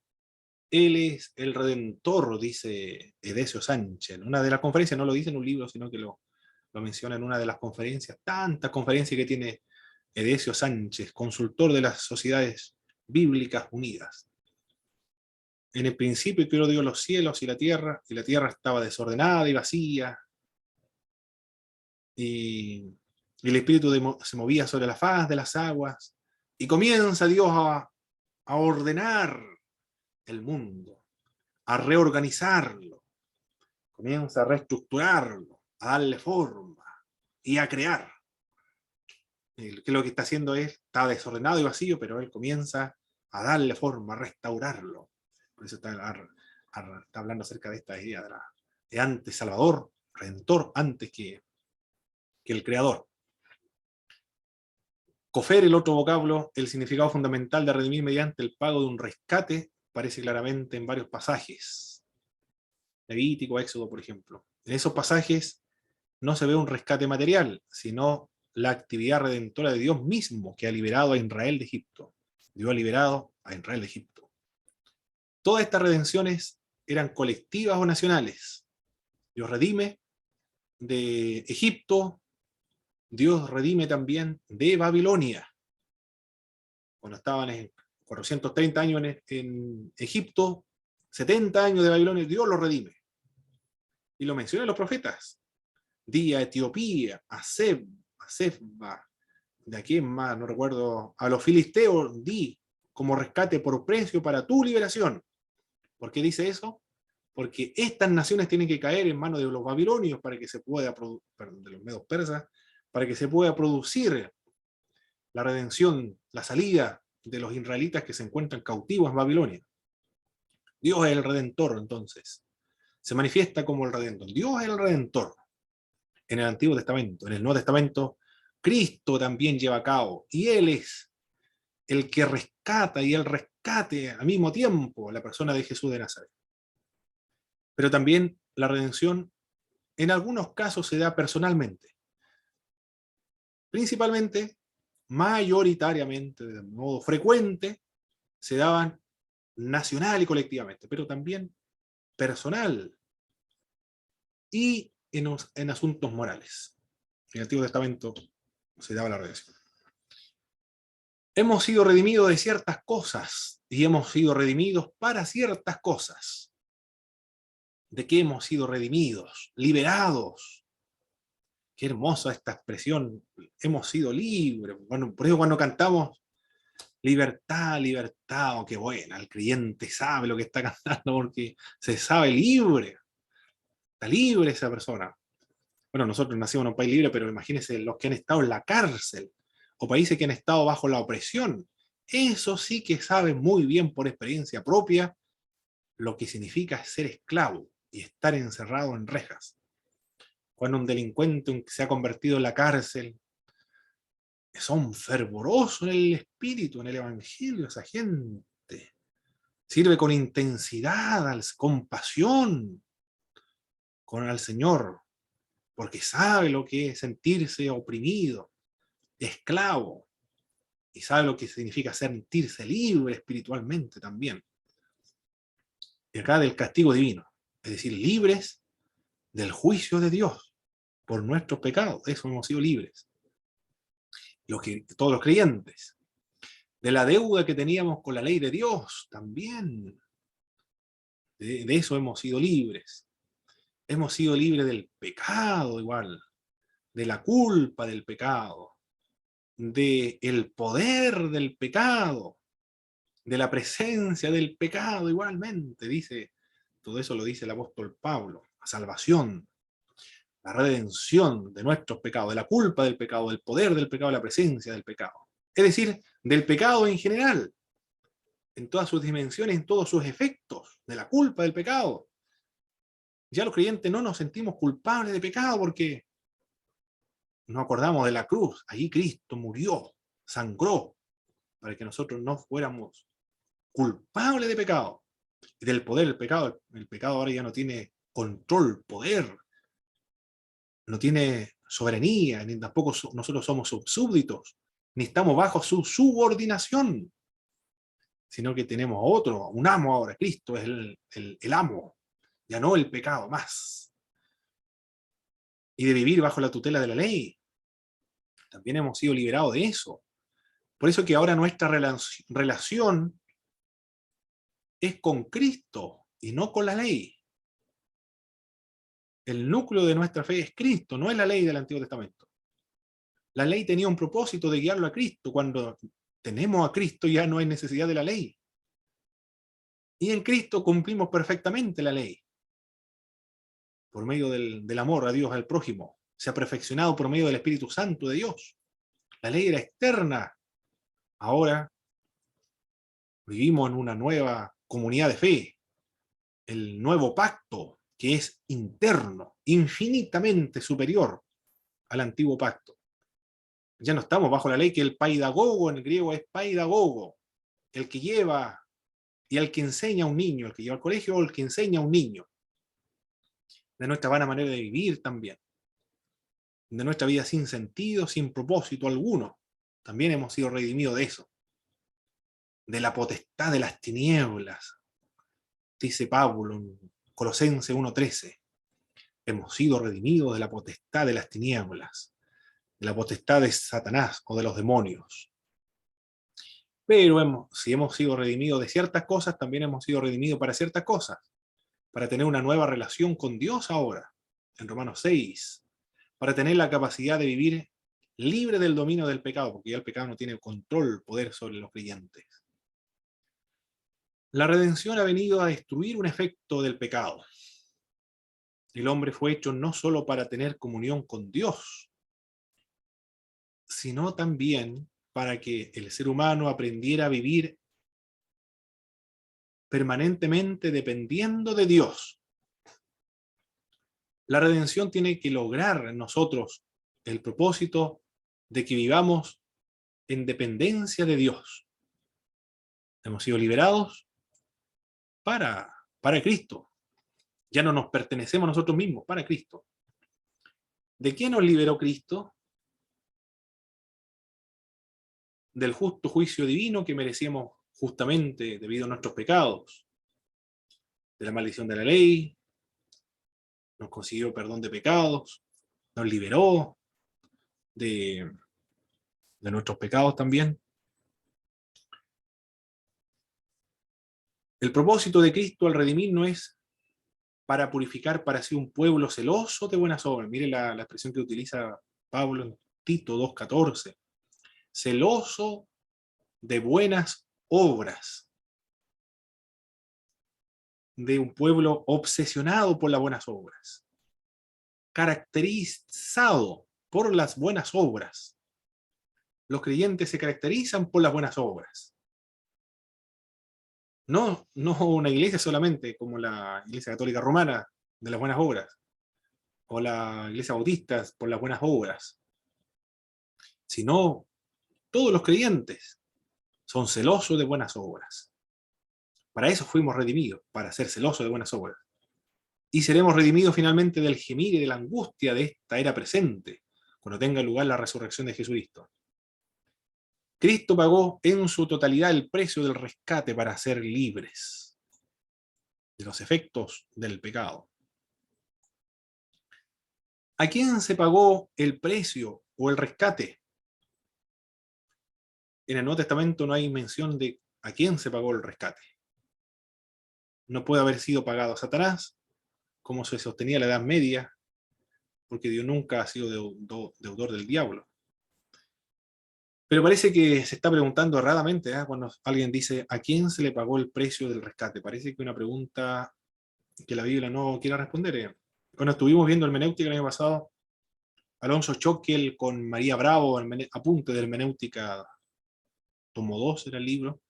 Él es el Redentor, dice Edesio Sánchez. En una de las conferencias, no lo dice en un libro, sino que lo menciona en una de las conferencias, tantas conferencias que tiene Edesio Sánchez, consultor de las Sociedades Bíblicas Unidas. En el principio creó Dios los cielos y la tierra estaba desordenada y vacía, y el Espíritu se movía sobre la faz de las aguas, y comienza Dios a ordenar el mundo, a reorganizarlo, comienza a reestructurarlo, a darle forma y a crear. Que lo que está haciendo está desordenado y vacío, pero Él comienza a darle forma, a restaurarlo. Por eso está hablando acerca de esta idea de antes Salvador, Redentor, antes que el Creador. Cofer, el otro vocablo, el significado fundamental de redimir mediante el pago de un rescate, aparece claramente en varios pasajes. Levítico, Éxodo, por ejemplo. En esos pasajes no se ve un rescate material, sino la actividad redentora de Dios mismo, que ha liberado a Israel de Egipto. Dios ha liberado a Israel de Egipto. Todas estas redenciones eran colectivas o nacionales. Dios redime de Egipto, Dios redime también de Babilonia. Cuando estaban en 430 años en Egipto, 70 años de Babilonia, Dios los redime. Y lo mencionan los profetas. Di a Etiopía, a Seba, de aquí más, no recuerdo, a los filisteos, di como rescate por precio para tu liberación. ¿Por qué dice eso? Porque estas naciones tienen que caer en manos de los babilonios para que se pueda de los medos persas, para que se pueda producir la redención, la salida de los israelitas que se encuentran cautivos en Babilonia. Dios es el Redentor, entonces. Se manifiesta como el Redentor. Dios es el Redentor en el Antiguo Testamento. En el Nuevo Testamento, Cristo también lleva a cabo, y Él es el que rescata, y el rescate al mismo tiempo la persona de Jesús de Nazaret. Pero también la redención en algunos casos se da personalmente. Principalmente, mayoritariamente, de modo frecuente, se daban nacional y colectivamente, pero también personal y en asuntos morales. En el Antiguo Testamento se daba la redención. Hemos sido redimidos de ciertas cosas y hemos sido redimidos para ciertas cosas. ¿De qué hemos sido redimidos? Liberados. Qué hermosa esta expresión. Hemos sido libres. Bueno, por eso cuando cantamos libertad, libertad, oh, qué buena. El creyente sabe lo que está cantando porque se sabe libre. Está libre esa persona. Bueno, nosotros nacimos en un país libre, pero imagínense los que han estado en la cárcel o países que han estado bajo la opresión. Eso sí que saben muy bien por experiencia propia lo que significa ser esclavo y estar encerrado en rejas. Cuando un delincuente se ha convertido en la cárcel, son fervorosos en el espíritu, en el evangelio, esa gente. Sirve con intensidad, con pasión, al Señor, porque sabe lo que es sentirse oprimido, esclavo. y sabe lo que significa sentirse libre espiritualmente también. Y acá del castigo divino, es decir, libres del juicio de Dios por nuestros pecados. De eso hemos sido libres. Todos los creyentes. De la deuda que teníamos con la ley de Dios también. De eso hemos sido libres. Hemos sido libres del pecado igual, de la culpa del pecado, del poder del pecado, de la presencia del pecado igualmente, dice, todo eso lo dice el apóstol Pablo, la salvación, la redención de nuestros pecados, de la culpa del pecado, del poder del pecado, de la presencia del pecado. Es decir, del pecado en general, en todas sus dimensiones, en todos sus efectos, de la culpa del pecado. Ya los creyentes no nos sentimos culpables de pecado porque nos acordamos de la cruz. Allí Cristo murió, sangró, para que nosotros no fuéramos culpables de pecado. Y del poder del pecado. El pecado ahora ya no tiene control, poder. No tiene soberanía, ni tampoco nosotros somos súbditos, ni estamos bajo su subordinación, sino que tenemos otro, un amo ahora. Cristo es el amo, ya no el pecado más. Y de vivir bajo la tutela de la ley. También hemos sido liberados de eso. Por eso que ahora nuestra relación es con Cristo y no con la ley. El núcleo de nuestra fe es Cristo, no es la ley del Antiguo Testamento. La ley tenía un propósito de guiarlo a Cristo. Cuando tenemos a Cristo ya no hay necesidad de la ley. Y en Cristo cumplimos perfectamente la ley. Por medio del amor a Dios, al prójimo. Se ha perfeccionado por medio del Espíritu Santo de Dios. La ley era externa. Ahora vivimos en una nueva comunidad de fe. El nuevo pacto, que es interno, infinitamente superior al antiguo pacto. Ya no estamos bajo la ley, que el paidagogo en el griego es paidagogo, el que lleva y el que enseña a un niño, el que lleva al colegio o el que enseña a un niño. De nuestra vana manera de vivir también. De nuestra vida sin sentido, sin propósito alguno. También hemos sido redimidos de eso. De la potestad de las tinieblas. Dice Pablo en Colosenses 1:13. Hemos sido redimidos de la potestad de las tinieblas, de la potestad de Satanás o de los demonios. Pero si hemos sido redimidos de ciertas cosas, también hemos sido redimidos para ciertas cosas, para tener una nueva relación con Dios ahora, en Romanos 6, para tener la capacidad de vivir libre del dominio del pecado, porque ya el pecado no tiene control, poder sobre los creyentes. La redención ha venido a destruir un efecto del pecado. El hombre fue hecho no solo para tener comunión con Dios, sino también para que el ser humano aprendiera a vivir permanentemente dependiendo de Dios. La redención tiene que lograr en nosotros el propósito de que vivamos en dependencia de Dios. Hemos sido liberados para Cristo. Ya no nos pertenecemos a nosotros mismos, para Cristo. ¿De qué nos liberó Cristo? Del justo juicio divino que merecíamos justamente debido a nuestros pecados, de la maldición de la ley, nos consiguió perdón de pecados, nos liberó de nuestros pecados también. El propósito de Cristo al redimir no es para purificar para sí un pueblo celoso de buenas obras. Mire la expresión que utiliza Pablo en Tito 2:14. Celoso de buenas obras. De un pueblo obsesionado por las buenas obras. Caracterizado por las buenas obras. Los creyentes se caracterizan por las buenas obras. No una iglesia solamente como la Iglesia Católica Romana de las buenas obras, o la Iglesia Bautista por las buenas obras, sino todos los creyentes son celosos de buenas obras. Para eso fuimos redimidos, para ser celosos de buenas obras. Y seremos redimidos finalmente del gemir y de la angustia de esta era presente, cuando tenga lugar la resurrección de Jesucristo. Cristo pagó en su totalidad el precio del rescate para ser libres de los efectos del pecado. ¿A quién se pagó el precio o el rescate? En el Nuevo Testamento no hay mención de a quién se pagó el rescate. No puede haber sido pagado a Satanás, como se sostenía en la Edad Media, porque Dios nunca ha sido deudor del diablo. Pero parece que se está preguntando erradamente, cuando alguien dice ¿a quién se le pagó el precio del rescate? Parece que es una pregunta que la Biblia no quiere responder. Cuando estuvimos viendo hermenéutica el año pasado, Alonso Schockel con María Bravo, apunte de hermenéutica, tomo 2 era el libro,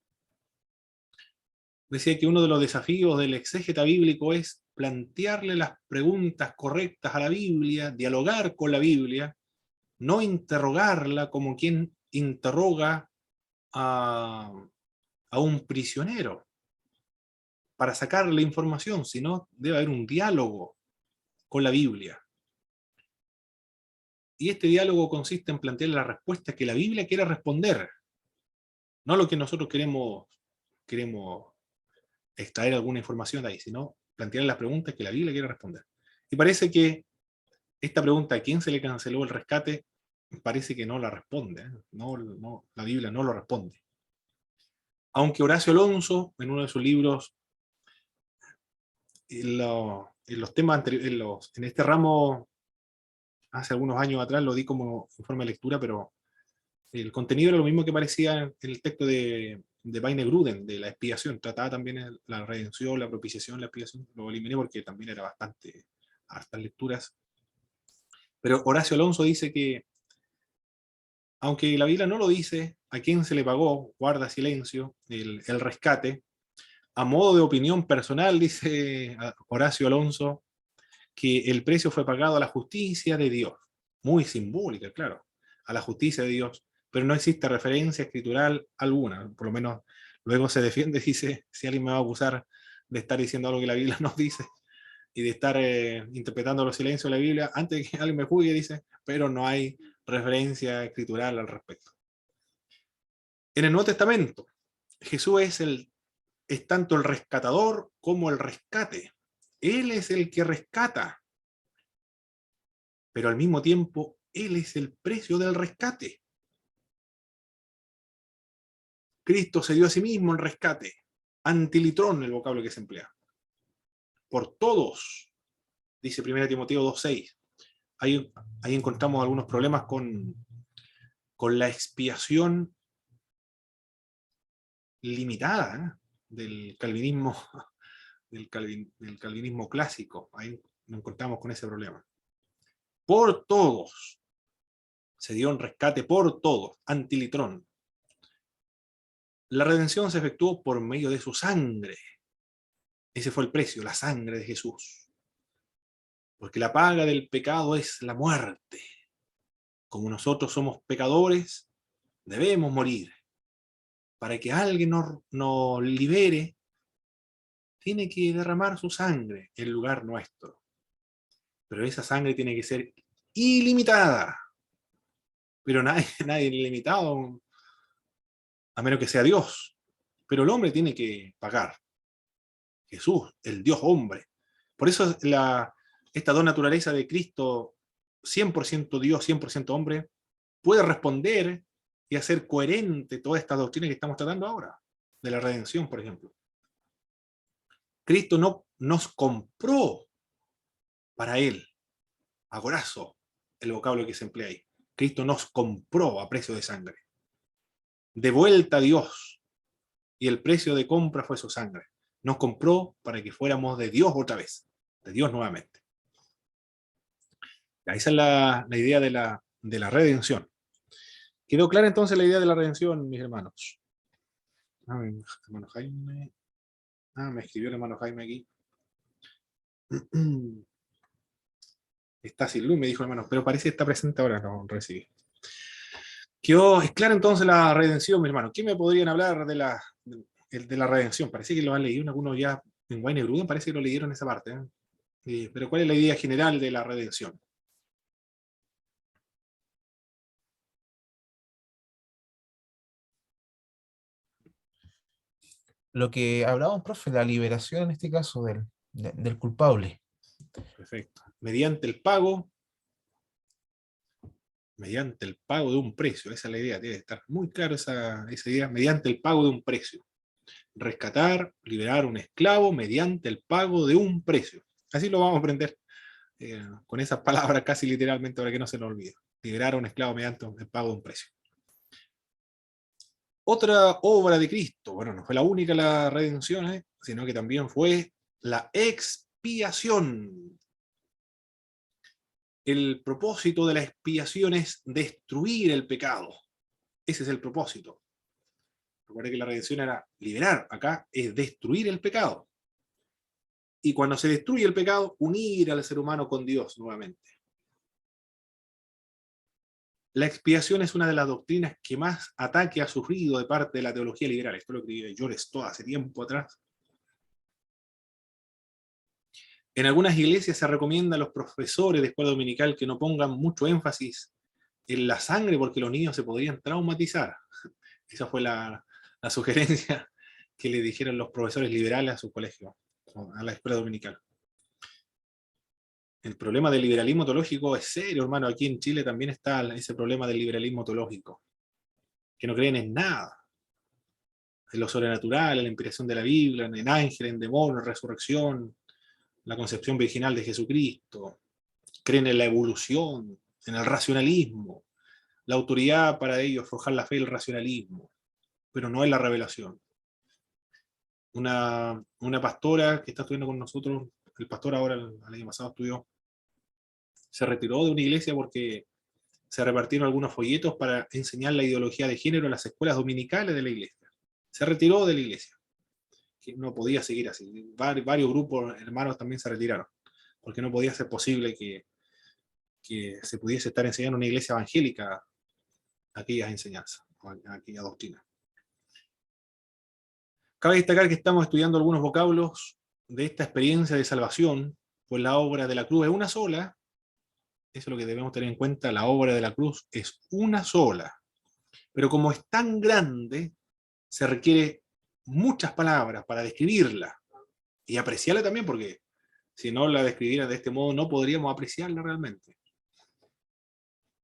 decía que uno de los desafíos del exégeta bíblico es plantearle las preguntas correctas a la Biblia, dialogar con la Biblia, no interrogarla como quien interroga a un prisionero para sacarle información, sino debe haber un diálogo con la Biblia. Y este diálogo consiste en plantear las respuestas que la Biblia quiere responder, no lo que nosotros queremos extraer alguna información de ahí, sino plantear las preguntas que la Biblia quiere responder. Y parece que esta pregunta, ¿a quién se le canceló el rescate? Parece que no la responde, no, la Biblia no lo responde. Aunque Horacio Alonso, en uno de sus libros, en los temas anteriores, en este ramo, hace algunos años atrás, lo di como forma de lectura, pero el contenido era lo mismo que parecía en el texto de Bayne Gruden, de la expiación. Trataba también la redención, la propiciación, la expiación. Lo eliminé porque también era bastante hartas lecturas. Pero Horacio Alonso dice que, aunque la Biblia no lo dice, a quién se le pagó, guarda silencio, el rescate, a modo de opinión personal, dice Horacio Alonso, que el precio fue pagado a la justicia de Dios. Muy simbólica, claro, a la justicia de Dios, pero no existe referencia escritural alguna, por lo menos luego se defiende, dice, si alguien me va a acusar de estar diciendo algo que la Biblia no dice, y de estar interpretando los silencios de la Biblia, antes de que alguien me juzgue, dice, pero no hay referencia escritural al respecto. En el Nuevo Testamento, Jesús es tanto el rescatador como el rescate. Él es el que rescata, pero al mismo tiempo, Él es el precio del rescate. Cristo se dio a sí mismo en rescate. Antilitrón, el vocablo que se emplea. Por todos, dice 1 Timoteo 2:6. Ahí encontramos algunos problemas con la expiación limitada del calvinismo, del calvinismo clásico. Ahí nos encontramos con ese problema. Por todos. Se dio un rescate por todos. Antilitrón. La redención se efectuó por medio de su sangre. Ese fue el precio, la sangre de Jesús. Porque la paga del pecado es la muerte. Como nosotros somos pecadores, debemos morir. Para que alguien nos libere, tiene que derramar su sangre en lugar nuestro. Pero esa sangre tiene que ser ilimitada. Pero nadie es ilimitado, a menos que sea Dios. Pero el hombre tiene que pagar. Jesús, el Dios hombre. Por eso esta dos naturaleza de Cristo, 100% Dios, 100% hombre, puede responder y hacer coherente toda esta doctrina que estamos tratando ahora, de la redención, por ejemplo. Cristo no nos compró para Él, agorazo, el vocablo que se emplea ahí. Cristo nos compró a precio de sangre. De vuelta a Dios, y el precio de compra fue su sangre. Nos compró para que fuéramos de Dios otra vez, de Dios nuevamente. Esa es la idea de la redención. ¿Quedó clara entonces la idea de la redención, mis hermanos? Hermano Jaime. Me escribió el hermano Jaime aquí. Está sin luz, me dijo hermano, pero parece que está presente ahora, no recibí. Es clara entonces la redención, mis hermanos. ¿Qué me podrían hablar de la redención? Parece que lo han leído algunos ya en Wayne Gruden, parece que lo leyeron esa parte. Pero ¿cuál es la idea general de la redención? lo que hablábamos, profe, la liberación en este caso del culpable. Perfecto. Mediante el pago de un precio, esa es la idea, tiene que estar muy claro esa idea, mediante el pago de un precio. Rescatar, liberar a un esclavo mediante el pago de un precio. Así lo vamos a aprender con esas palabras casi literalmente para que no se nos olvide. Liberar a un esclavo mediante el pago de un precio. Otra obra de Cristo, bueno, no fue la única la redención, sino que también fue la expiación. El propósito de la expiación es destruir el pecado. Ese es el propósito. Recuerda que la redención era liberar, acá es destruir el pecado. Y cuando se destruye el pecado, unir al ser humano con Dios nuevamente. La expiación es una de las doctrinas que más ataque ha sufrido de parte de la teología liberal. Esto lo escribió John Stott hace tiempo atrás. En algunas iglesias se recomienda a los profesores de escuela dominical que no pongan mucho énfasis en la sangre porque los niños se podrían traumatizar. Esa fue la sugerencia que le dijeron los profesores liberales a su colegio, a la escuela dominical. El problema del liberalismo teológico es serio, hermano. Aquí en Chile también está ese problema del liberalismo teológico, que no creen en nada, en lo sobrenatural, en la inspiración de la Biblia, en ángeles, en demonios, resurrección, la concepción virginal de Jesucristo. Creen en la evolución, en el racionalismo. La autoridad para ellos es forjar la fe y el racionalismo, pero no en la revelación. Una pastora que está estudiando con nosotros, el pastor ahora el año pasado estudió, se retiró de una iglesia porque se repartieron algunos folletos para enseñar la ideología de género en las escuelas dominicales de la iglesia. Se retiró de la iglesia, que no podía seguir así. Varios grupos hermanos también se retiraron, porque no podía ser posible que se pudiese estar enseñando en una iglesia evangélica aquellas enseñanzas, aquella doctrina. Cabe destacar que estamos estudiando algunos vocablos de esta experiencia de salvación, pues la obra de la cruz es una sola. Eso es lo que debemos tener en cuenta, la obra de la cruz es una sola. Pero como es tan grande, se requiere muchas palabras para describirla y apreciarla también, porque si no la describiera de este modo no podríamos apreciarla realmente.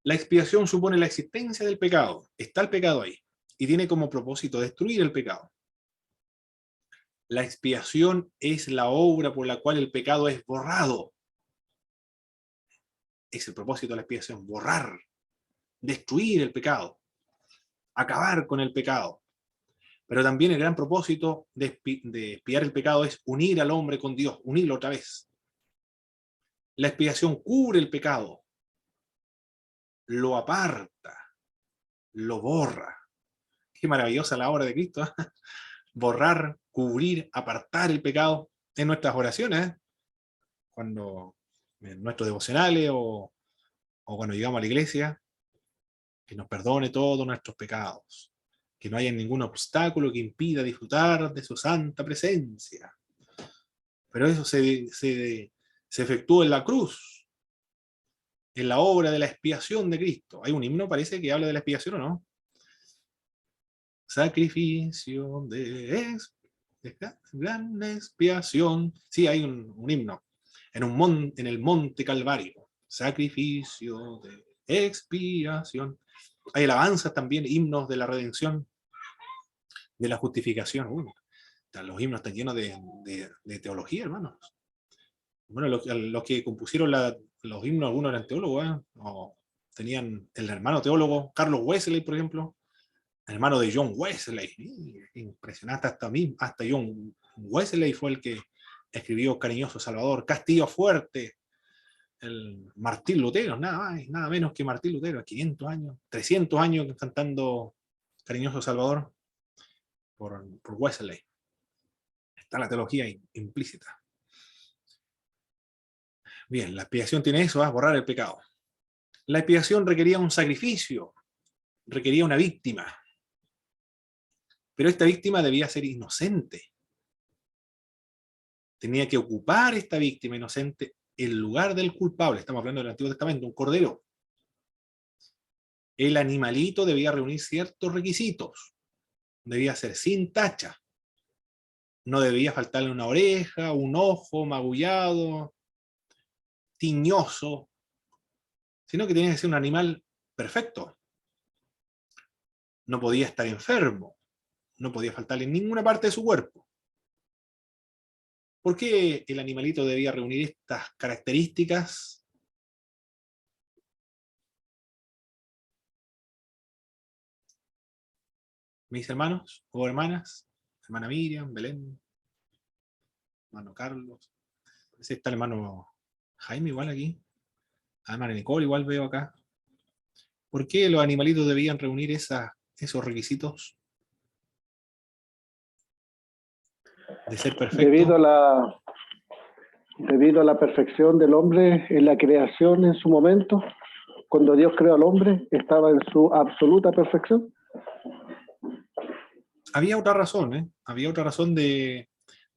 La expiación supone la existencia del pecado. Está el pecado ahí y tiene como propósito destruir el pecado. La expiación es la obra por la cual el pecado es borrado. Es el propósito de la expiación, borrar, destruir el pecado, acabar con el pecado. Pero también el gran propósito de expiar el pecado es unir al hombre con Dios, unirlo otra vez. La expiación cubre el pecado, lo aparta, lo borra. Qué maravillosa la obra de Cristo, ¿eh? Borrar, cubrir, apartar el pecado en nuestras oraciones, ¿eh? Cuando en nuestros devocionales o cuando llegamos a la iglesia, que nos perdone todos nuestros pecados, que no haya ningún obstáculo que impida disfrutar de su santa presencia. Pero eso se efectúa en la cruz, en la obra de la expiación de Cristo. Hay un himno, parece, que habla de la expiación, ¿o no? Sacrificio de gran expiación. Sí, hay un himno. En el monte Calvario. Sacrificio de expiación. Hay alabanzas también, himnos de la redención, de la justificación. Los himnos están llenos de teología, hermanos. Bueno, los que compusieron los himnos, algunos eran teólogos, ¿eh? O tenían el hermano teólogo, Carlos Wesley, por ejemplo, el hermano de John Wesley. Impresionante, hasta John Wesley fue el que escribió Cariñoso Salvador. Castillo Fuerte, el Martín Lutero, nada menos que Martín Lutero, 500 años, 300 años cantando Cariñoso Salvador por Wesley. Está la teología implícita. Bien, la expiación tiene eso, borrar el pecado. La expiación requería un sacrificio, requería una víctima. Pero esta víctima debía ser inocente. Tenía que ocupar esta víctima inocente el lugar del culpable. Estamos hablando del Antiguo Testamento, un cordero. El animalito debía reunir ciertos requisitos. Debía ser sin tacha. no debía faltarle una oreja, un ojo magullado, tiñoso, sino que tenía que ser un animal perfecto. No podía estar enfermo, no podía faltarle en ninguna parte de su cuerpo. ¿Por qué el animalito debía reunir estas características? Mis hermanos o hermanas, hermana Miriam, Belén, hermano Carlos, ese está el hermano Jaime igual aquí, a hermana Nicole igual veo acá. ¿Por qué los animalitos debían reunir esos requisitos de ser Debido perfecto? debido a la perfección del hombre en la creación en su momento, cuando Dios creó al hombre, estaba en su absoluta perfección. Había otra razón, ¿eh? Había otra razón de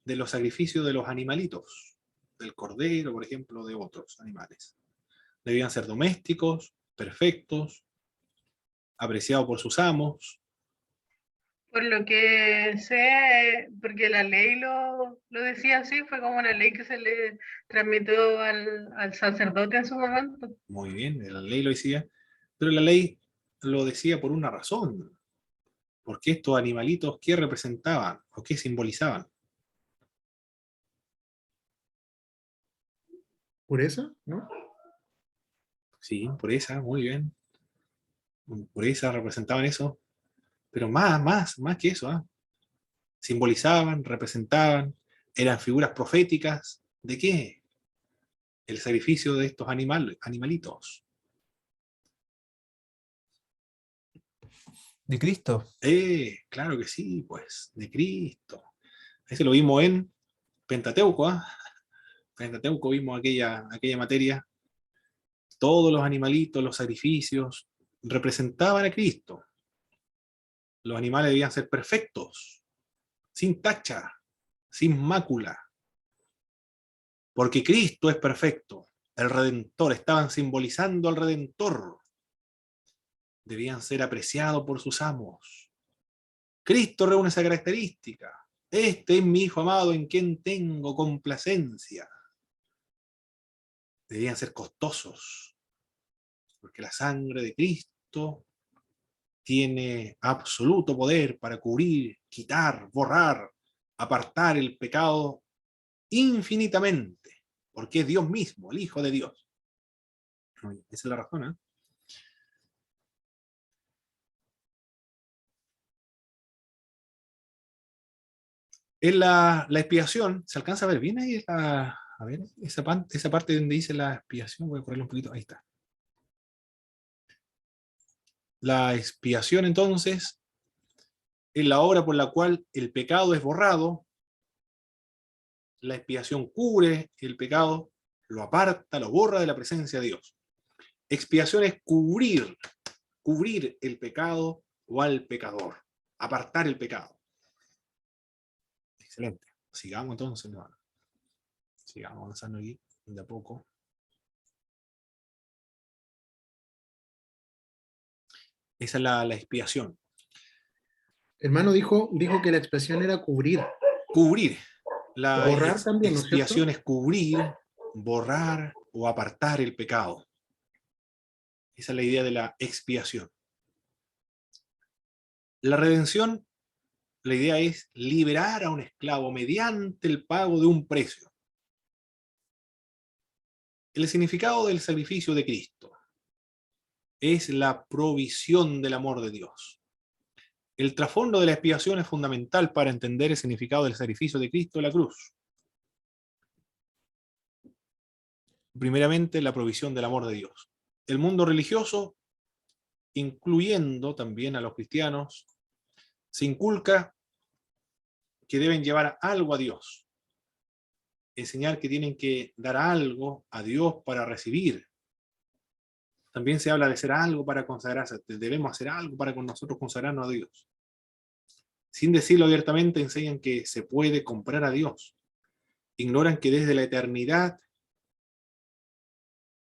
los sacrificios de los animalitos, del cordero, por ejemplo, de otros animales. Debían ser domésticos, perfectos, apreciados por sus amos. Por lo que sé, porque la ley lo decía así, fue como una ley que se le transmitió al sacerdote en su momento. Muy bien, la ley lo decía, pero la ley lo decía por una razón. Porque estos animalitos, ¿qué representaban o qué simbolizaban? ¿Pureza? ¿No? Sí, pureza, muy bien. Pureza representaban eso. Pero más que eso, ¿ah? Simbolizaban, representaban, eran figuras proféticas. ¿De qué? El sacrificio de estos animalitos. De Cristo. Claro que sí, pues, de Cristo. Ese lo vimos en Pentateuco, ¿ah? Pentateuco vimos aquella materia. Todos los animalitos, los sacrificios, representaban a Cristo. Los animales debían ser perfectos, sin tacha, sin mácula. Porque Cristo es perfecto, el Redentor, estaban simbolizando al Redentor. Debían ser apreciados por sus amos. Cristo reúne esa característica. Este es mi Hijo amado en quien tengo complacencia. Debían ser costosos, porque la sangre de Cristo tiene absoluto poder para cubrir, quitar, borrar, apartar el pecado infinitamente, porque es Dios mismo, el Hijo de Dios. Esa es la razón, ¿eh? En la expiación, ¿se alcanza a ver bien ahí? A ver, esa parte donde dice la expiación, voy a correrlo un poquito, ahí está. La expiación, entonces, es la obra por la cual el pecado es borrado. La expiación cubre el pecado, lo aparta, lo borra de la presencia de Dios. Expiación es cubrir el pecado o al pecador, apartar el pecado. Excelente. Sigamos entonces, hermano. Sigamos avanzando aquí, de a poco. Esa es la expiación. Hermano dijo que la expresión era cubrir. Cubrir. La Borrar también, ¿no es cierto? expiación es cubrir, borrar o apartar el pecado. Esa es la idea de la expiación. La redención, la idea es liberar a un esclavo mediante el pago de un precio. El significado del sacrificio de Cristo es la provisión del amor de Dios. El trasfondo de la expiación es fundamental para entender el significado del sacrificio de Cristo en la cruz. Primeramente, la provisión del amor de Dios. El mundo religioso, incluyendo también a los cristianos, se inculca que deben llevar algo a Dios. Enseñar que tienen que dar algo a Dios para recibir. También se habla de hacer algo para consagrarse. Debemos hacer algo para con nosotros consagrarnos a Dios. Sin decirlo abiertamente, enseñan que se puede comprar a Dios. Ignoran que desde la eternidad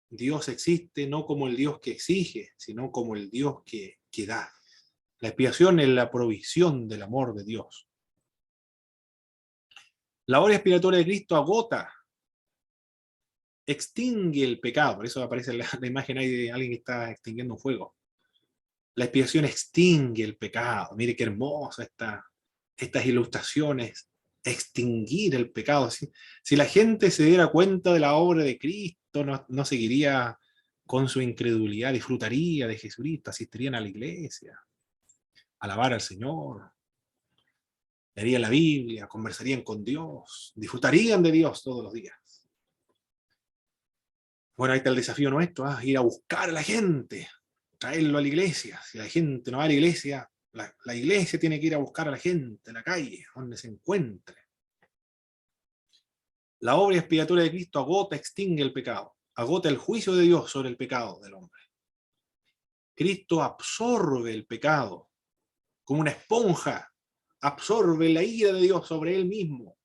Dios existe no como el Dios que exige, sino como el Dios que da. La expiación es la provisión del amor de Dios. La obra expiatoria de Cristo agota, extingue el pecado. Por eso aparece la imagen ahí de alguien que está extinguiendo un fuego. La expiación extingue el pecado. Mire qué hermosa estas ilustraciones. Extinguir el pecado. Si la gente se diera cuenta de la obra de Cristo, no seguiría con su incredulidad, disfrutaría de Jesucristo, asistirían a la iglesia, alabar al Señor, leerían la Biblia, conversarían con Dios, disfrutarían de Dios todos los días. Bueno, ahí está el desafío nuestro, ir a buscar a la gente, traerlo a la iglesia. Si la gente no va a la iglesia, la iglesia tiene que ir a buscar a la gente en la calle, donde se encuentre. La obra expiatoria de Cristo agota, extingue el pecado, agota el juicio de Dios sobre el pecado del hombre. Cristo absorbe el pecado como una esponja, absorbe la ira de Dios sobre él mismo.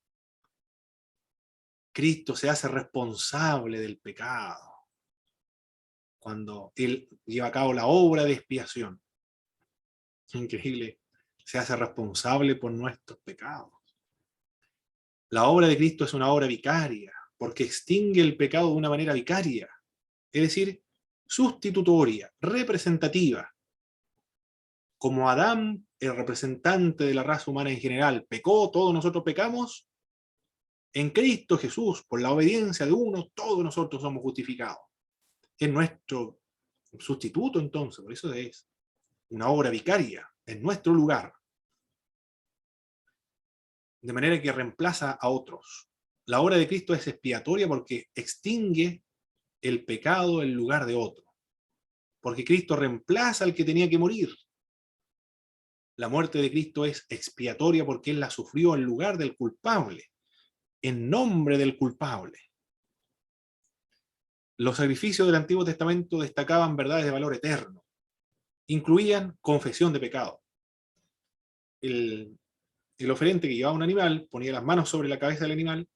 Cristo se hace responsable del pecado cuando él lleva a cabo la obra de expiación. Increíble, se hace responsable por nuestros pecados. La obra de Cristo es una obra vicaria, porque extingue el pecado de una manera vicaria, es decir, sustitutoria, representativa. Como Adán, el representante de la raza humana en general, pecó, todos nosotros pecamos, en Cristo Jesús, por la obediencia de uno, todos nosotros somos justificados. Es nuestro sustituto entonces, por eso es una obra vicaria, en nuestro lugar. De manera que reemplaza a otros. La obra de Cristo es expiatoria porque extingue el pecado en lugar de otro. Porque Cristo reemplaza al que tenía que morir. La muerte de Cristo es expiatoria porque Él la sufrió en lugar del culpable, en nombre del culpable. Los sacrificios del Antiguo Testamento destacaban verdades de valor eterno. Incluían confesión de pecado. El oferente que llevaba un animal ponía las manos sobre la cabeza del animal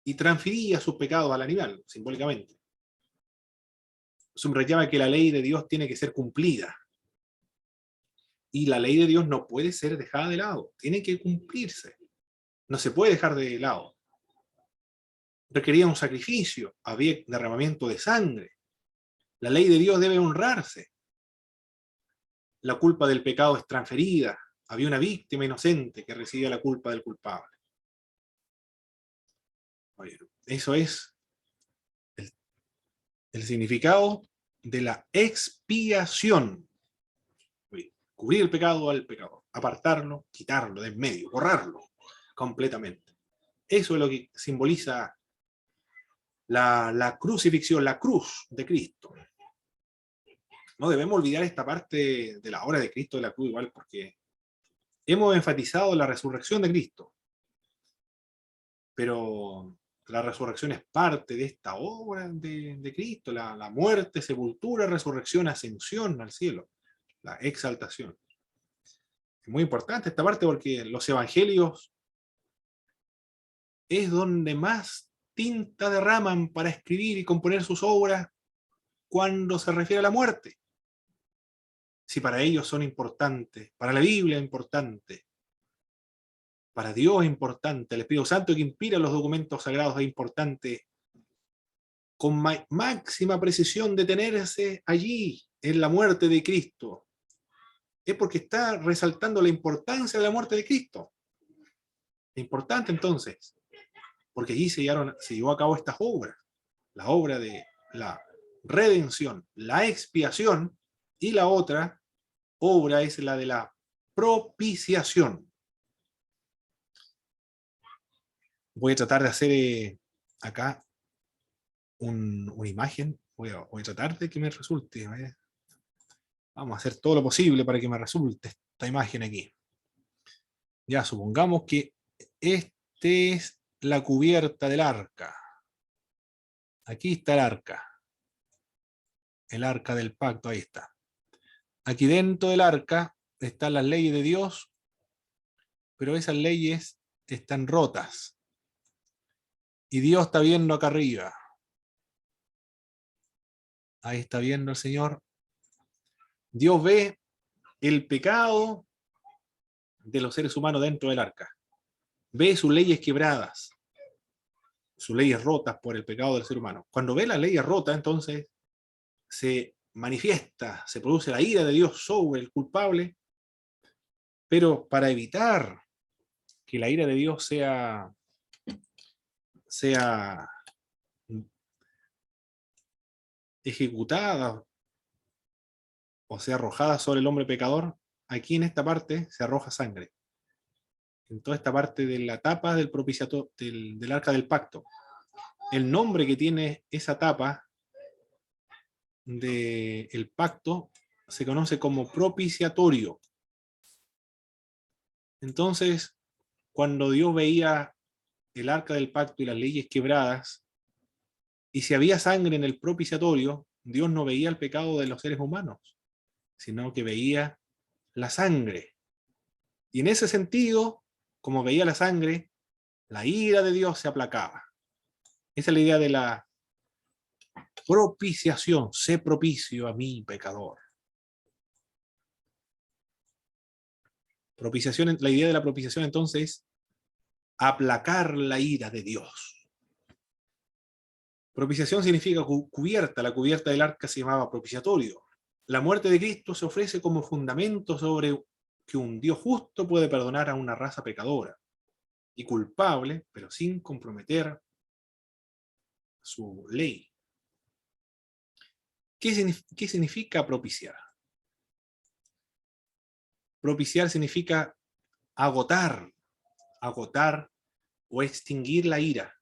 y transfería sus pecados al animal, simbólicamente. Subrayaba que la ley de Dios tiene que ser cumplida. Y la ley de Dios no puede ser dejada de lado, tiene que cumplirse. No se puede dejar de lado. Requería un sacrificio, había derramamiento de sangre. La ley de Dios debe honrarse. La culpa del pecado es transferida. Había una víctima inocente que recibía la culpa del culpable. Eso es el significado de la expiación. Cubrir el pecado al pecador, apartarlo, quitarlo de en medio, borrarlo completamente. Eso es lo que simboliza la crucifixión, la cruz de Cristo. No debemos olvidar esta parte de la obra de Cristo de la cruz igual, porque hemos enfatizado la resurrección de Cristo, pero la resurrección es parte de esta obra de Cristo, la muerte, sepultura, resurrección, ascensión al cielo, la exaltación. Es muy importante esta parte porque los evangelios es donde más tinta derraman para escribir y componer sus obras cuando se refiere a la muerte. Si para ellos son importantes, para la Biblia es importante, para Dios es importante, el Espíritu Santo que inspira los documentos sagrados es importante, con máxima precisión detenerse allí en la muerte de Cristo, es porque está resaltando la importancia de la muerte de Cristo. Es importante entonces, porque allí se llevó a cabo estas obras, la obra de la redención, la expiación, y la otra obra es la de la propiciación. Voy a tratar de hacer acá una imagen, voy a tratar de que me resulte. Vamos a hacer todo lo posible para que me resulte esta imagen aquí. Ya, supongamos que este es la cubierta del arca. Aquí está el arca del pacto, ahí está. Aquí dentro del arca están las leyes de Dios, pero esas leyes están rotas. Y Dios está viendo acá arriba. Ahí está viendo el Señor. Dios ve el pecado de los seres humanos dentro del arca. Ve sus leyes quebradas. sus leyes rotas por el pecado del ser humano. Cuando ve las leyes rotas, entonces se manifiesta, se produce la ira de Dios sobre el culpable, pero para evitar que la ira de Dios sea ejecutada o sea arrojada sobre el hombre pecador, aquí en esta parte se arroja sangre. En toda esta parte de la tapa del propiciatorio, del arca del pacto. El nombre que tiene esa tapa del pacto se conoce como propiciatorio. Entonces, cuando Dios veía el arca del pacto y las leyes quebradas, y si había sangre en el propiciatorio, Dios no veía el pecado de los seres humanos, sino que veía la sangre. Y en ese sentido, como veía la sangre, la ira de Dios se aplacaba. Esa es la idea de la propiciación. Sé propicio a mí, pecador. Propiciación, la idea de la propiciación entonces es aplacar la ira de Dios. Propiciación significa cubierta. La cubierta del arca se llamaba propiciatorio. La muerte de Cristo se ofrece como fundamento sobre que un Dios justo puede perdonar a una raza pecadora y culpable, pero sin comprometer su ley. ¿Qué significa propiciar? Propiciar significa agotar o extinguir la ira.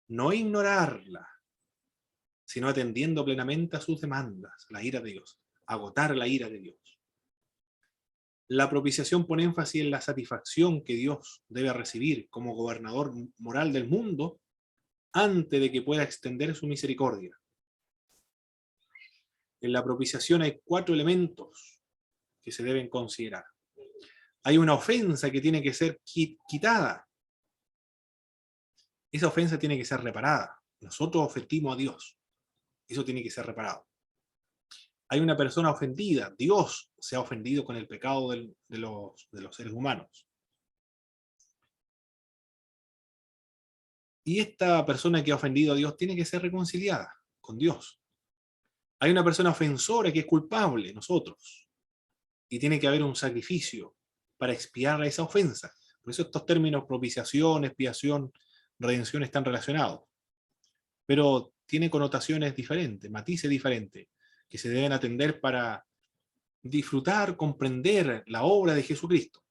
No ignorarla, sino atendiendo plenamente a sus demandas, la ira de Dios. Agotar la ira de Dios. La propiciación pone énfasis en la satisfacción que Dios debe recibir como gobernador moral del mundo antes de que pueda extender su misericordia. En la propiciación hay 4 elementos que se deben considerar. Hay una ofensa que tiene que ser quitada. Esa ofensa tiene que ser reparada. Nosotros ofendimos a Dios. Eso tiene que ser reparado. Hay una persona ofendida. Dios se ha ofendido con el pecado de los seres humanos. Y esta persona que ha ofendido a Dios tiene que ser reconciliada con Dios. Hay una persona ofensora que es culpable, nosotros. Y tiene que haber un sacrificio para expiar esa ofensa. Por eso estos términos propiciación, expiación, redención están relacionados. Pero tiene connotaciones diferentes, matices diferentes, que se deben atender para disfrutar, comprender la obra de Jesucristo.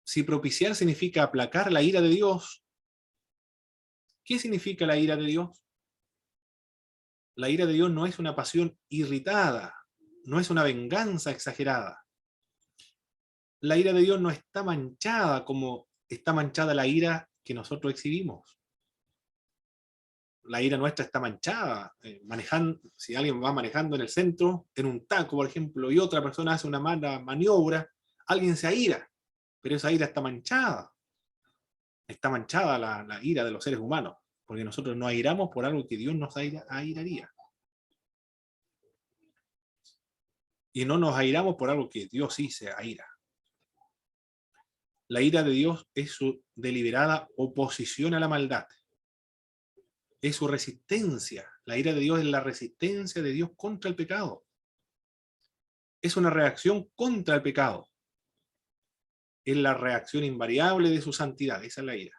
Si propiciar significa aplacar la ira de Dios, ¿qué significa la ira de Dios? La ira de Dios no es una pasión irritada, no es una venganza exagerada. La ira de Dios no está manchada como está manchada la ira que nosotros exhibimos. La ira nuestra está manchada. Si alguien va manejando en el centro, en un taco, por ejemplo, y otra persona hace una mala maniobra, alguien se aira, pero esa ira está manchada. Está manchada la ira de los seres humanos, porque nosotros nos airamos por algo que Dios nos airaría. Y no nos airamos por algo que Dios sí se aira. La ira de Dios es su deliberada oposición a la maldad. Es su resistencia. La ira de Dios es la resistencia de Dios contra el pecado. Es una reacción contra el pecado. Es la reacción invariable de su santidad. Esa es la ira.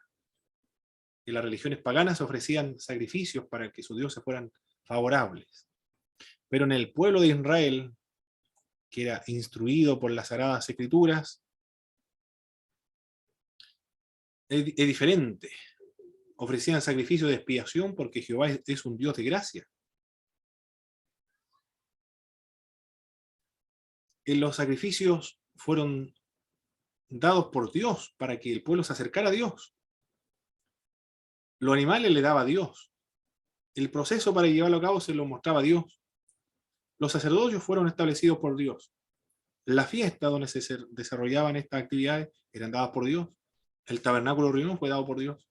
En las religiones paganas se ofrecían sacrificios para que sus dioses fueran favorables. Pero en el pueblo de Israel, que era instruido por las Sagradas Escrituras, es diferente. Ofrecían sacrificios de expiación porque Jehová es un Dios de gracia. Los sacrificios fueron dados por Dios para que el pueblo se acercara a Dios. Los animales le daba a Dios. El proceso para llevarlo a cabo se lo mostraba a Dios. Los sacerdocios fueron establecidos por Dios. La fiesta donde se desarrollaban estas actividades eran dadas por Dios. El tabernáculo reunión fue dado por Dios.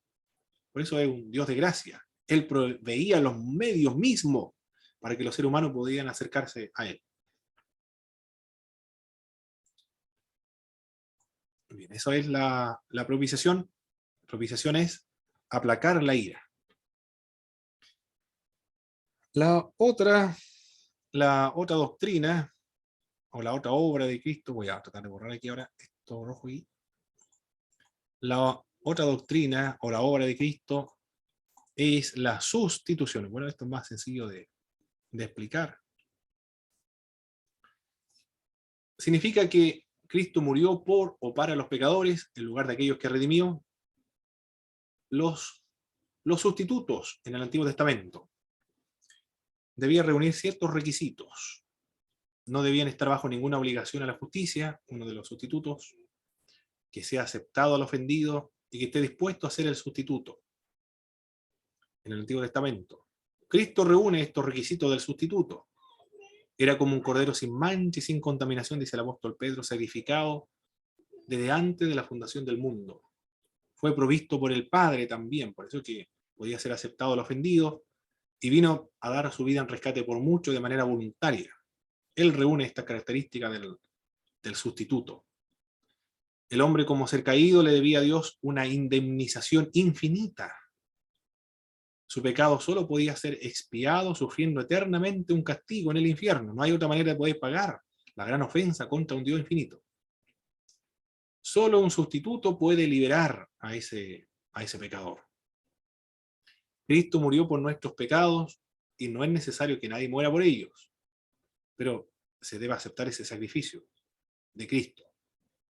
Por eso es un Dios de gracia. Él proveía los medios mismos para que los seres humanos pudieran acercarse a Él. Bien, eso es la propiciación. Propiciación es aplacar la ira. La otra doctrina, o la otra obra de Cristo, voy a tratar de borrar aquí ahora esto rojo aquí. La otra doctrina, o la obra de Cristo, es la sustitución. Bueno, esto es más sencillo de explicar. Significa que Cristo murió por o para los pecadores, en lugar de aquellos que redimió. Los sustitutos en el Antiguo Testamento debían reunir ciertos requisitos. No debían estar bajo ninguna obligación a la justicia, uno de los sustitutos, que sea aceptado al ofendido y que esté dispuesto a ser el sustituto. En el Antiguo Testamento, Cristo reúne estos requisitos del sustituto. Era como un cordero sin mancha y sin contaminación, dice el apóstol Pedro, sacrificado desde antes de la fundación del mundo. Fue provisto por el Padre también, por eso que podía ser aceptado al ofendido, y vino a dar su vida en rescate por mucho de manera voluntaria. Él reúne esta característica del sustituto. El hombre, como ser caído, le debía a Dios una indemnización infinita. Su pecado solo podía ser expiado sufriendo eternamente un castigo en el infierno. No hay otra manera de poder pagar la gran ofensa contra un Dios infinito. Solo un sustituto puede liberar a ese pecador. Cristo murió por nuestros pecados y no es necesario que nadie muera por ellos. Pero se debe aceptar ese sacrificio de Cristo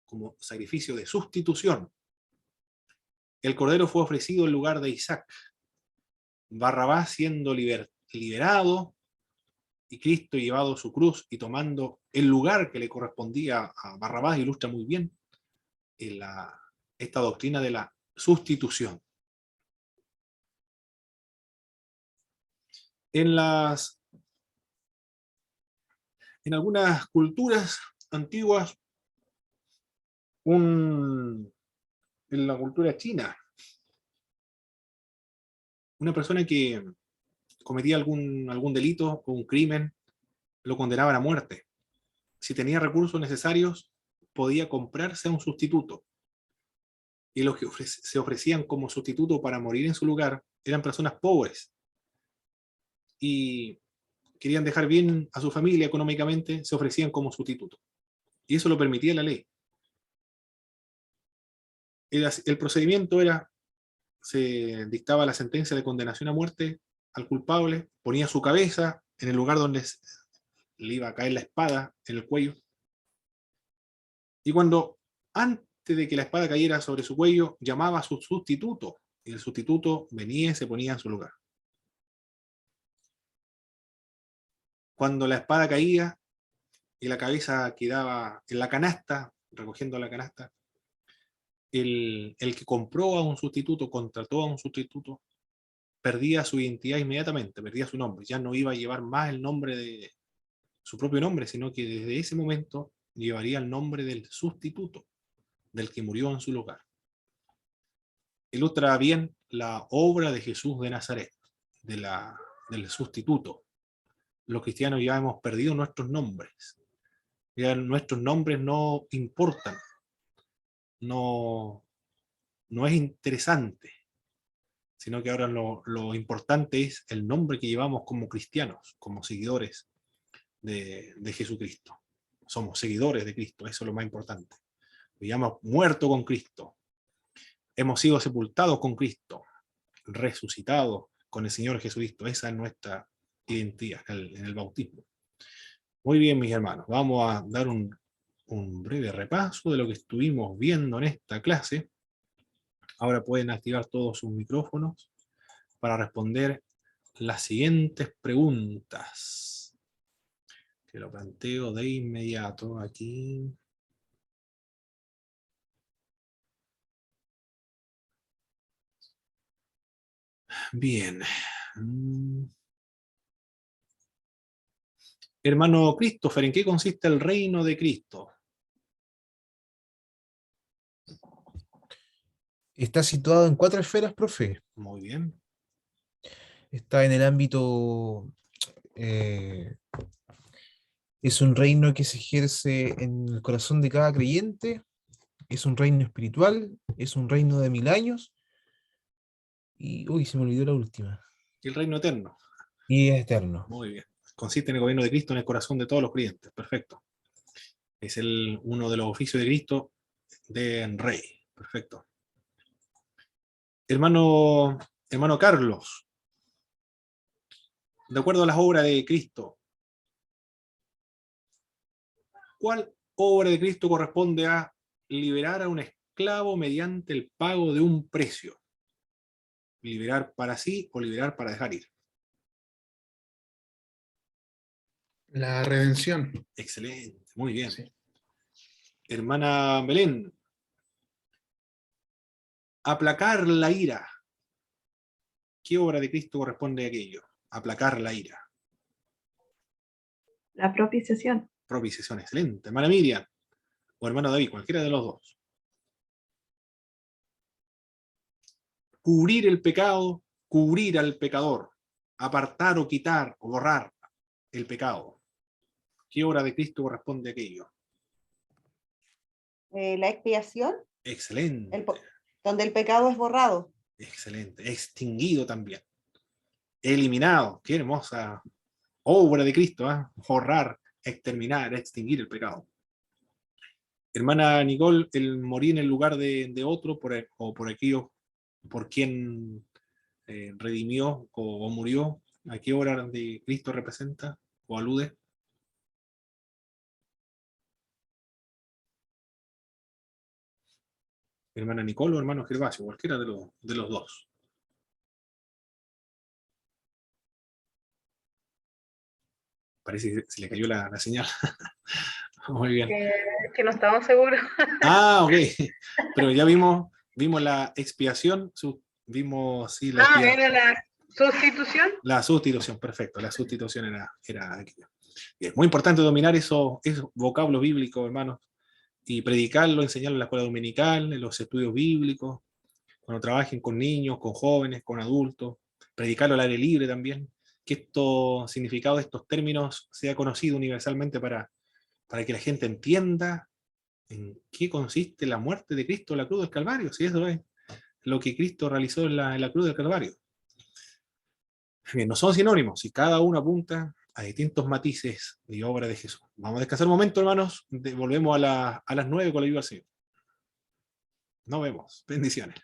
como sacrificio de sustitución. El cordero fue ofrecido en lugar de Isaac. Barrabás siendo liberado y Cristo llevado su cruz y tomando el lugar que le correspondía a Barrabás, ilustra muy bien esta doctrina de la sustitución. En algunas culturas antiguas, en la cultura china, una persona que cometía algún delito o un crimen, lo condenaban a muerte. Si tenía recursos necesarios, podía comprarse a un sustituto. Y los que se ofrecían como sustituto para morir en su lugar eran personas pobres. Y querían dejar bien a su familia económicamente, se ofrecían como sustituto. Y eso lo permitía la ley. El procedimiento era, se dictaba la sentencia de condenación a muerte al culpable, ponía su cabeza en el lugar donde le iba a caer la espada, en el cuello. Y antes de que la espada cayera sobre su cuello, llamaba a su sustituto, y el sustituto venía y se ponía en su lugar. Cuando la espada caía y la cabeza quedaba en la canasta, recogiendo la canasta, el que compró a un sustituto, contrató a un sustituto, perdía su identidad inmediatamente, perdía su nombre. Ya no iba a llevar más el nombre de su propio nombre, sino que desde ese momento llevaría el nombre del sustituto, del que murió en su lugar. Ilustra bien la obra de Jesús de Nazaret, del sustituto. Los cristianos ya hemos perdido nuestros nombres. Ya nuestros nombres no importan. No es interesante, sino que ahora lo importante es el nombre que llevamos como cristianos, como seguidores de Jesucristo. Somos seguidores de Cristo, eso es lo más importante. Hemos muerto con Cristo, hemos sido sepultados con Cristo, resucitados con el Señor Jesucristo. Esa es nuestra identidad en el bautismo. Muy bien, mis hermanos, vamos a dar un breve repaso de lo que estuvimos viendo en esta clase. Ahora pueden activar todos sus micrófonos para responder las siguientes preguntas, que lo planteo de inmediato aquí. Bien. Hermano Christopher, ¿en qué consiste el reino de Cristo? Está situado en 4 esferas, profe. Muy bien. Está en el ámbito... es un reino que se ejerce en el corazón de cada creyente, es un reino espiritual, es un reino de 1000 años Y, uy, se me olvidó la última. Y el reino eterno. Y es eterno. Muy bien. Consiste en el gobierno de Cristo en el corazón de todos los creyentes. Perfecto. Es uno de los oficios de Cristo de rey. Perfecto. Hermano Carlos, de acuerdo a las obras de Cristo, ¿cuál obra de Cristo corresponde a liberar a un esclavo mediante el pago de un precio? ¿Liberar para sí o liberar para dejar ir? La redención. Excelente, muy bien. Sí. Hermana Belén, aplacar la ira. ¿Qué obra de Cristo corresponde a aquello? Aplacar la ira. La propiciación. Propiciación, excelente. Hermana Miriam o hermano David, cualquiera de los dos. Cubrir el pecado, cubrir al pecador. Apartar o quitar o borrar el pecado. ¿Qué obra de Cristo corresponde a aquello? La expiación, Excelente, donde el pecado es borrado. excelente. Extinguido también. Eliminado. Qué hermosa obra de Cristo, ¿eh? Borrar, exterminar, extinguir el pecado. Hermana Nicole, el morir en el lugar de otro o por aquello por quien redimió o murió, ¿a qué obra de Cristo representa o alude? Hermana Nicole o hermano Gervasio, cualquiera de los dos. Parece que se le cayó la señal. Muy bien. Que no estamos seguros. Ah, ok. Pero ya vimos la expiación, vimos sí, la expiación. ¿Era la sustitución? La sustitución, perfecto. La sustitución era aquello. Es muy importante dominar esos vocablos bíblicos, hermanos, y predicarlo, enseñarlo en la escuela dominical, en los estudios bíblicos, cuando trabajen con niños, con jóvenes, con adultos, predicarlo al aire libre también, que estos significados de estos términos sea conocido universalmente para que la gente entienda en qué consiste la muerte de Cristo en la cruz del Calvario, si eso es lo que Cristo realizó en la cruz del Calvario. No son sinónimos, y cada uno apunta a distintos matices de obra de Jesús. Vamos a descansar un momento, hermanos, volvemos a las 9 con la ayuda del Señor. Nos vemos, bendiciones.